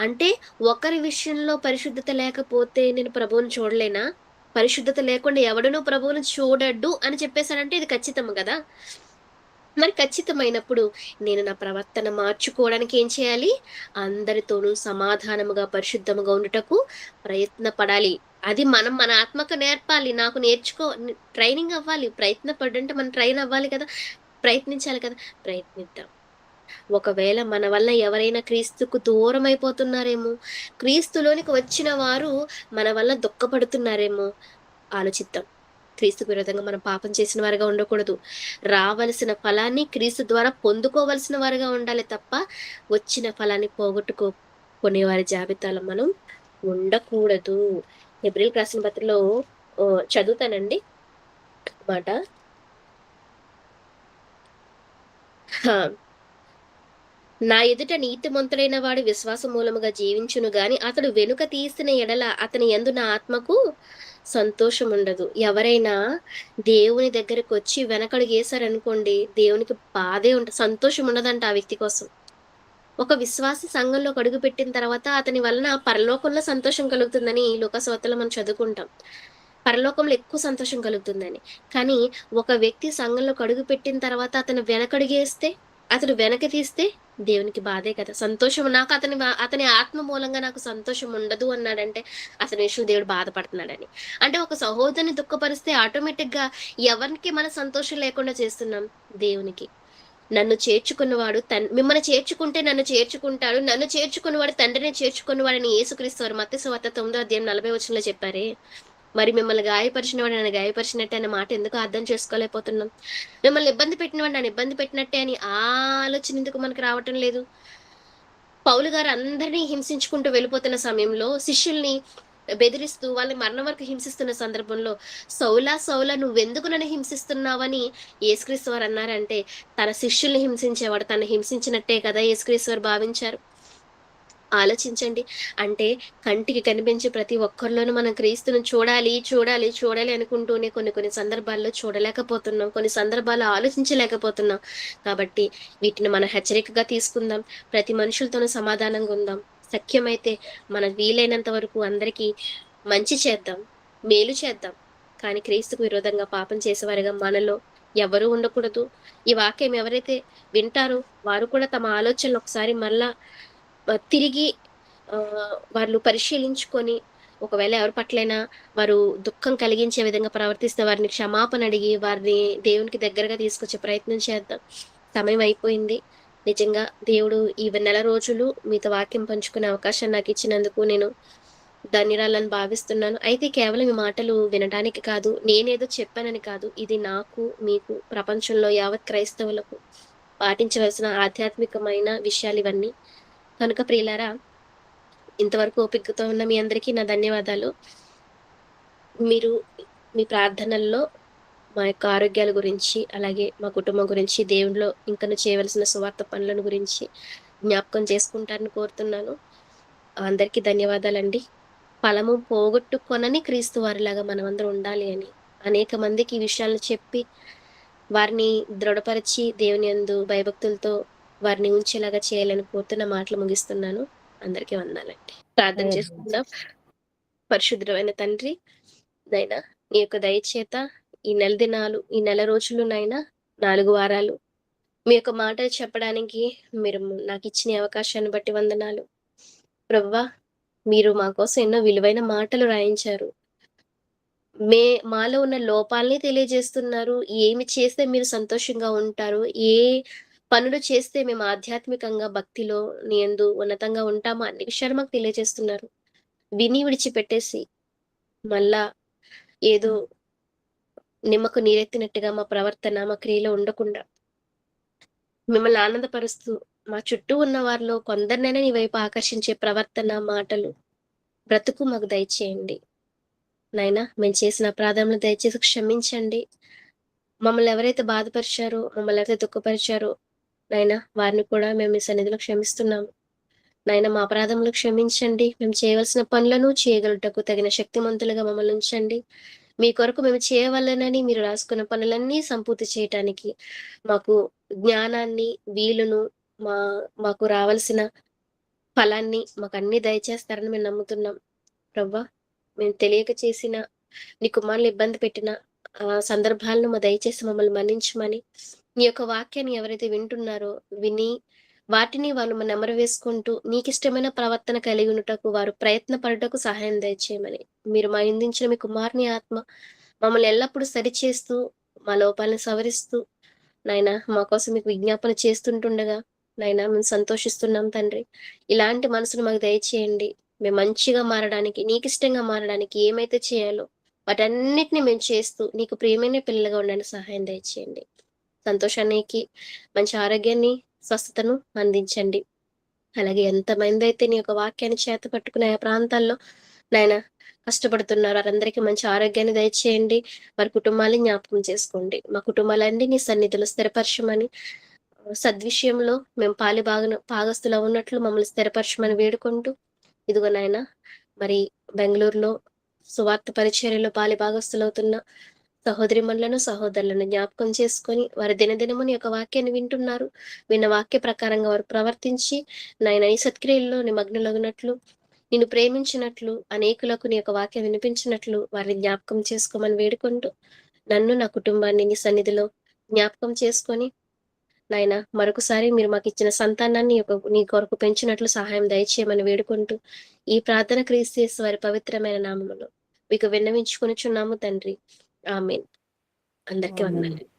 అంటే ఒకరి విషయంలో పరిశుద్ధత లేకపోతే నేను ప్రభువుని చూడలేనా? పరిశుద్ధత లేకుండా ఎవడును ప్రభువుని చూడడు అని చెప్పేసాడంటే ఇది ఖచ్చితం గదా! మరి ఖచ్చితమైనప్పుడు నేను నా ప్రవర్తన మార్చుకోవడానికి ఏం చేయాలి? అందరితోనూ సమాధానముగా, పరిశుద్ధముగా ఉండుటకు ప్రయత్న పడాలి. అది మనం మన ఆత్మకు నేర్పాలి. నాకు ట్రైనింగ్ అవ్వాలి. ప్రయత్న పడంటే మనం ట్రైన్ అవ్వాలి కదా! ప్రయత్నించాలి కదా! ప్రయత్నిద్దాం. ఒకవేళ మన వల్ల ఎవరైనా క్రీస్తుకు దూరమైపోతున్నారేమో, క్రీస్తులోనికి వచ్చిన వారు మన వల్ల దుఃఖపడుతున్నారేమో ఆలోచిద్దాం. క్రీస్తుకు విరోధంగా మనం పాపం చేసిన వారుగా ఉండకూడదు. రావలసిన ఫలాన్ని క్రీస్తు ద్వారా పొందుకోవలసిన వారుగా ఉండాలి తప్ప, వచ్చిన ఫలాన్ని పోగొట్టుకునే వారి జాబితాలో మనం ఉండకూడదు. హెబ్రీయులకు రాసిన పత్రికలో చదువుతానండి మాట. ఆ! నా ఎదుట నీతిమంతుడైన వాడు విశ్వాస మూలముగా జీవించును గాని, అతడు వెనుక తీసిన ఎడల అతని యందు నా ఆత్మకు సంతోషముండదు. ఎవరైనా దేవుని దగ్గరకొచ్చి వెనకడుగేశారనుకోండి, దేవునికి బాధే సంతోషం ఉండదంట ఆ వ్యక్తి కోసం. ఒక విశ్వాసి సంఘంలోకి అడుగుపెట్టిన తర్వాత అతని వలన పరలోకంలో సంతోషం కలుగుతుందని లోకాసువార్తలో మనం చదువుకుంటాం. పరలోకంలో ఎక్కువ సంతోషం కలుగుతుందని. కానీ ఒక వ్యక్తి సంఘంలోకి అడుగుపెట్టిన తర్వాత అతను వెనకడుగేస్తే, అతడు వెనక్కి తీస్తే దేవునికి బాధే కదా! సంతోషం నాకు అతని ఆత్మ మూలంగా నాకు సంతోషం ఉండదు అన్నాడంటే అతని విషయంలో దేవుడు బాధపడుతున్నాడని. అంటే ఒక సహోదరుని దుఃఖపరిస్తే ఆటోమేటిక్‌గా ఎవరికి మనం సంతోషం లేకుండా చేస్తున్నాం? దేవునికి. నన్ను చేర్చుకున్నవాడు మిమ్మల్ని చేర్చుకుంటే నన్ను చేర్చుకుంటాడు. నన్ను చేర్చుకున్నవాడు తండ్రిని చేర్చుకున్నవాడని యేసుక్రీస్తు వారు మత్తయి సువార్త 9వ అధ్యాయం 40 వచనంలో చెప్పారే. మరి మిమ్మల్ని గాయపరిచినవాడు నన్ను గాయపరిచినట్టే అనే మాట ఎందుకు అర్థం చేసుకోలేకపోతున్నాం? మిమ్మల్ని ఇబ్బంది పెట్టినవాడు నన్ను ఇబ్బంది పెట్టినట్టే అని ఆ ఆలోచన ఎందుకు మనకు రావటం లేదు? పౌలు గారు అందరిని హింసించుకుంటూ వెళ్ళిపోతున్న సమయంలో శిష్యుల్ని బెదిరిస్తూ వాళ్ళని మరణం వరకు హింసిస్తున్న సందర్భంలో సౌలా సౌలా నువ్వెందుకు నన్ను హింసిస్తున్నావని యేసుక్రీస్తు వారు అన్నారంటే తన శిష్యుల్ని హింసించేవాడు తను హింసించినట్టే కదా యేసుక్రీస్తు వారు భావించారు. ఆలోచించండి. అంటే కంటికి కనిపించే ప్రతి ఒక్కరిలోనూ మనం క్రీస్తును చూడాలి, చూడాలి, చూడాలి అనుకుంటూనే కొన్ని కొన్ని సందర్భాల్లో చూడలేకపోతున్నాం. కొన్ని సందర్భాల్లో ఆలోచించలేకపోతున్నాం. కాబట్టి వీటిని మనం హెచ్చరికగా తీసుకుందాం. ప్రతి మనుషులతోనూ సమాధానంగా ఉందాం. శక్యమైతే మనకు వీలైనంత వరకు అందరికీ మంచి చేద్దాం. మేలు చేద్దాం. కానీ క్రీస్తుకు విరోధంగా పాపం చేసేవారుగా మనలో ఎవరూ ఉండకూడదు. ఈ వాక్యం ఎవరైతే వింటారో వారు కూడా తమ ఆలోచనలు ఒకసారి మళ్ళా తిరిగి వాళ్ళు పరిశీలించుకొని, ఒకవేళ ఎవరి పట్లైనా వారు దుఃఖం కలిగించే విధంగా ప్రవర్తిస్తే వారిని క్షమాపణ అడిగి, వారిని దేవునికి దగ్గరగా తీసుకొచ్చే ప్రయత్నం చేద్దాం. సమయం అయిపోయింది. నిజంగా దేవుడు ఈ నెల రోజులు మీతో వాక్యం పంచుకునే అవకాశం నాకిచ్చినందుకు నేను ధన్యురాలని భావిస్తున్నాను. అయితే కేవలం ఈ మాటలు వినడానికి కాదు, నేనేదో చెప్పానని కాదు. ఇది నాకు, మీకు, ప్రపంచంలో యావత్ క్రైస్తవులకు పాటించవలసిన ఆధ్యాత్మికమైన విషయాలివన్నీ. కనుక ప్రియులారా, ఇంతవరకు ఓపికతో ఉన్న మీ అందరికీ నా ధన్యవాదాలు. మీరు మీ ప్రార్థనల్లో మా యొక్క ఆరోగ్యాల గురించి, అలాగే మా కుటుంబం గురించి, దేవునిలో ఇంకను చేయవలసిన సువార్త పనులను గురించి జ్ఞాపకం చేసుకుంటారని కోరుతున్నాను. అందరికీ ధన్యవాదాలండి. ఫలము పోగొట్టుకొనని క్రీస్తు వారిలాగా మనమందరం ఉండాలి అని అనేక మందికి ఈ విషయాలను చెప్పి, వారిని దృఢపరిచి దేవుని యందు భయభక్తులతో వారిని ఉంచేలాగా చేయాలని కోరుతున్న మాటలు ముగిస్తున్నాను. అందరికీ వందనాలండి. ప్రార్థన చేసుకుందాం. పరిశుద్ధమైన తండ్రి, నైనా నీ యొక్క దయచేత ఈ నెల దినాలు, ఈ నెల రోజులు నైనా 4 వారాలు మీ యొక్క మాటలు చెప్పడానికి మీరు నాకిచ్చిన ఈ అవకాశాన్ని బట్టి వందనాలు. ప్రభువా, మీరు మా కోసం ఎన్నో విలువైన మాటలు రాయించారు. మాలో ఉన్న లోపాల్ని తెలియజేస్తున్నారు. ఏమి చేస్తే మీరు సంతోషంగా ఉంటారు? ఏ పనులు చేస్తే మేము ఆధ్యాత్మికంగా, భక్తిలో నీ యందు ఉన్నతంగా ఉంటామో అన్ని విషయాలు మాకు తెలియజేస్తున్నారు. విని విడిచిపెట్టేసి, మళ్ళా ఏదో నిమ్మకు నీరెత్తినట్టుగా మా ప్రవర్తన, మా క్రియలో ఉండకుండా, మిమ్మల్ని ఆనందపరుస్తూ, మా చుట్టూ ఉన్న వారిలో కొందరినైనా నీ వైపు ఆకర్షించే ప్రవర్తన, మాటలు, బ్రతుకు మాకు దయచేయండి. నాయనా, మేము చేసిన అపరాధములను దయచేసి క్షమించండి. మమ్మల్ని ఎవరైతే బాధపరిచారో, మమ్మల్ని ఎవరైతే దుఃఖపరిచారో, నాయనా వారిని కూడా మేము మీ సన్నిధిలో క్షమిస్తున్నాము. నాయనా, మా అపరాధములు క్షమించండి. మేము చేయవలసిన పనులను చేయగలుగుటకు తగిన శక్తిమంతులుగా మమ్మల్ని ఉంచండి. మీ కొరకు మేము చేయవలెనని మీరు రాసుకున్న పనులన్నీ సంపూర్తి చేయటానికి మాకు జ్ఞానాన్ని, వీలును, మా మాకు రావాల్సిన ఫలాన్ని మాకన్నీ దయచేస్తారని మేము నమ్ముతున్నాం. ప్రవ్వా, మేము తెలియక చేసిన నీ కుమారులు ఇబ్బంది పెట్టిన సందర్భాలను దయచేసి మమ్మల్ని మన్నించమని, నీ యొక్క వాక్యాన్ని ఎవరైతే వింటున్నారో విని వాటిని వాళ్ళు నెమరు వేసుకుంటూ నీకిష్టమైన ప్రవర్తన కలిగి ఉండుటకు వారు ప్రయత్న పడుటకు సహాయం దయచేయమని, మీరు మా అందించిన మీ కుమారుని ఆత్మ మమ్మల్ని ఎల్లప్పుడూ సరిచేస్తూ, మా లోపాలను సవరిస్తూ, నాయనా మా కోసం మీకు విజ్ఞాపన చేస్తుంటుండగా నాయనా మేము సంతోషిస్తున్నాం తండ్రి. ఇలాంటి మనసును మాకు దయచేయండి. మేము మంచిగా మారడానికి, నీకిష్టంగా మారడానికి ఏమైతే చేయాలో వాటన్నిటిని మేము చేస్తూ నీకు ప్రియమైన పిల్లలుగా ఉండడానికి సహాయం దయచేయండి. సంతోషానికి, మంచి ఆరోగ్యాన్ని, స్వస్థతను అందించండి. అలాగే ఎంతమందైతే నీ యొక్క వాక్యాన్ని చేత పట్టుకుని ఆయా ప్రాంతాల్లో నాయన కష్టపడుతున్నారు వారందరికీ మంచి ఆరోగ్యాన్ని దయచేయండి. వారి కుటుంబాలని జ్ఞాపకం చేసుకోండి. మా కుటుంబాలన్నీ నీ సన్నిధిలో స్థిరపరచమని, సద్విషయంలో మేము భాగస్థులవున్నట్లు మమ్మల్ని స్థిరపరచమని వేడుకుంటూ, ఇదిగో నాయన మరి బెంగుళూరులో సువార్త పరిచర్యలో భాగస్థులవుతున్న సహోదరిమణులను, సహోదరులను జ్ఞాపకం చేసుకొని వారు దినదినము నీ యొక్క వాక్యాన్ని వింటున్నారు. విన్న వాక్య ప్రకారంగా వారు ప్రవర్తించి నాయన నీ సత్క్రియల్లో నిమగ్నులగునట్లు, నిన్ను ప్రేమించినట్లు, అనేకులకు నీ యొక్క వాక్యం వినిపించినట్లు వారిని జ్ఞాపకం చేసుకోమని వేడుకుంటూ, నన్ను నా కుటుంబాన్ని నీ సన్నిధిలో జ్ఞాపకం చేసుకొని నాయన మరొకసారి మీరు మాకిచ్చిన సంతానాన్ని నీ కొరకు పెంచినట్లు సహాయం దయచేయమని వేడుకుంటూ, ఈ ప్రార్థన క్రీస్తు యేసు వారి పవిత్రమైన నామములో మీకు విన్నవించుకొనుచున్నాము తండ్రి. ఆమేన్. అందరికీ ఆమేన్. వందనాలు.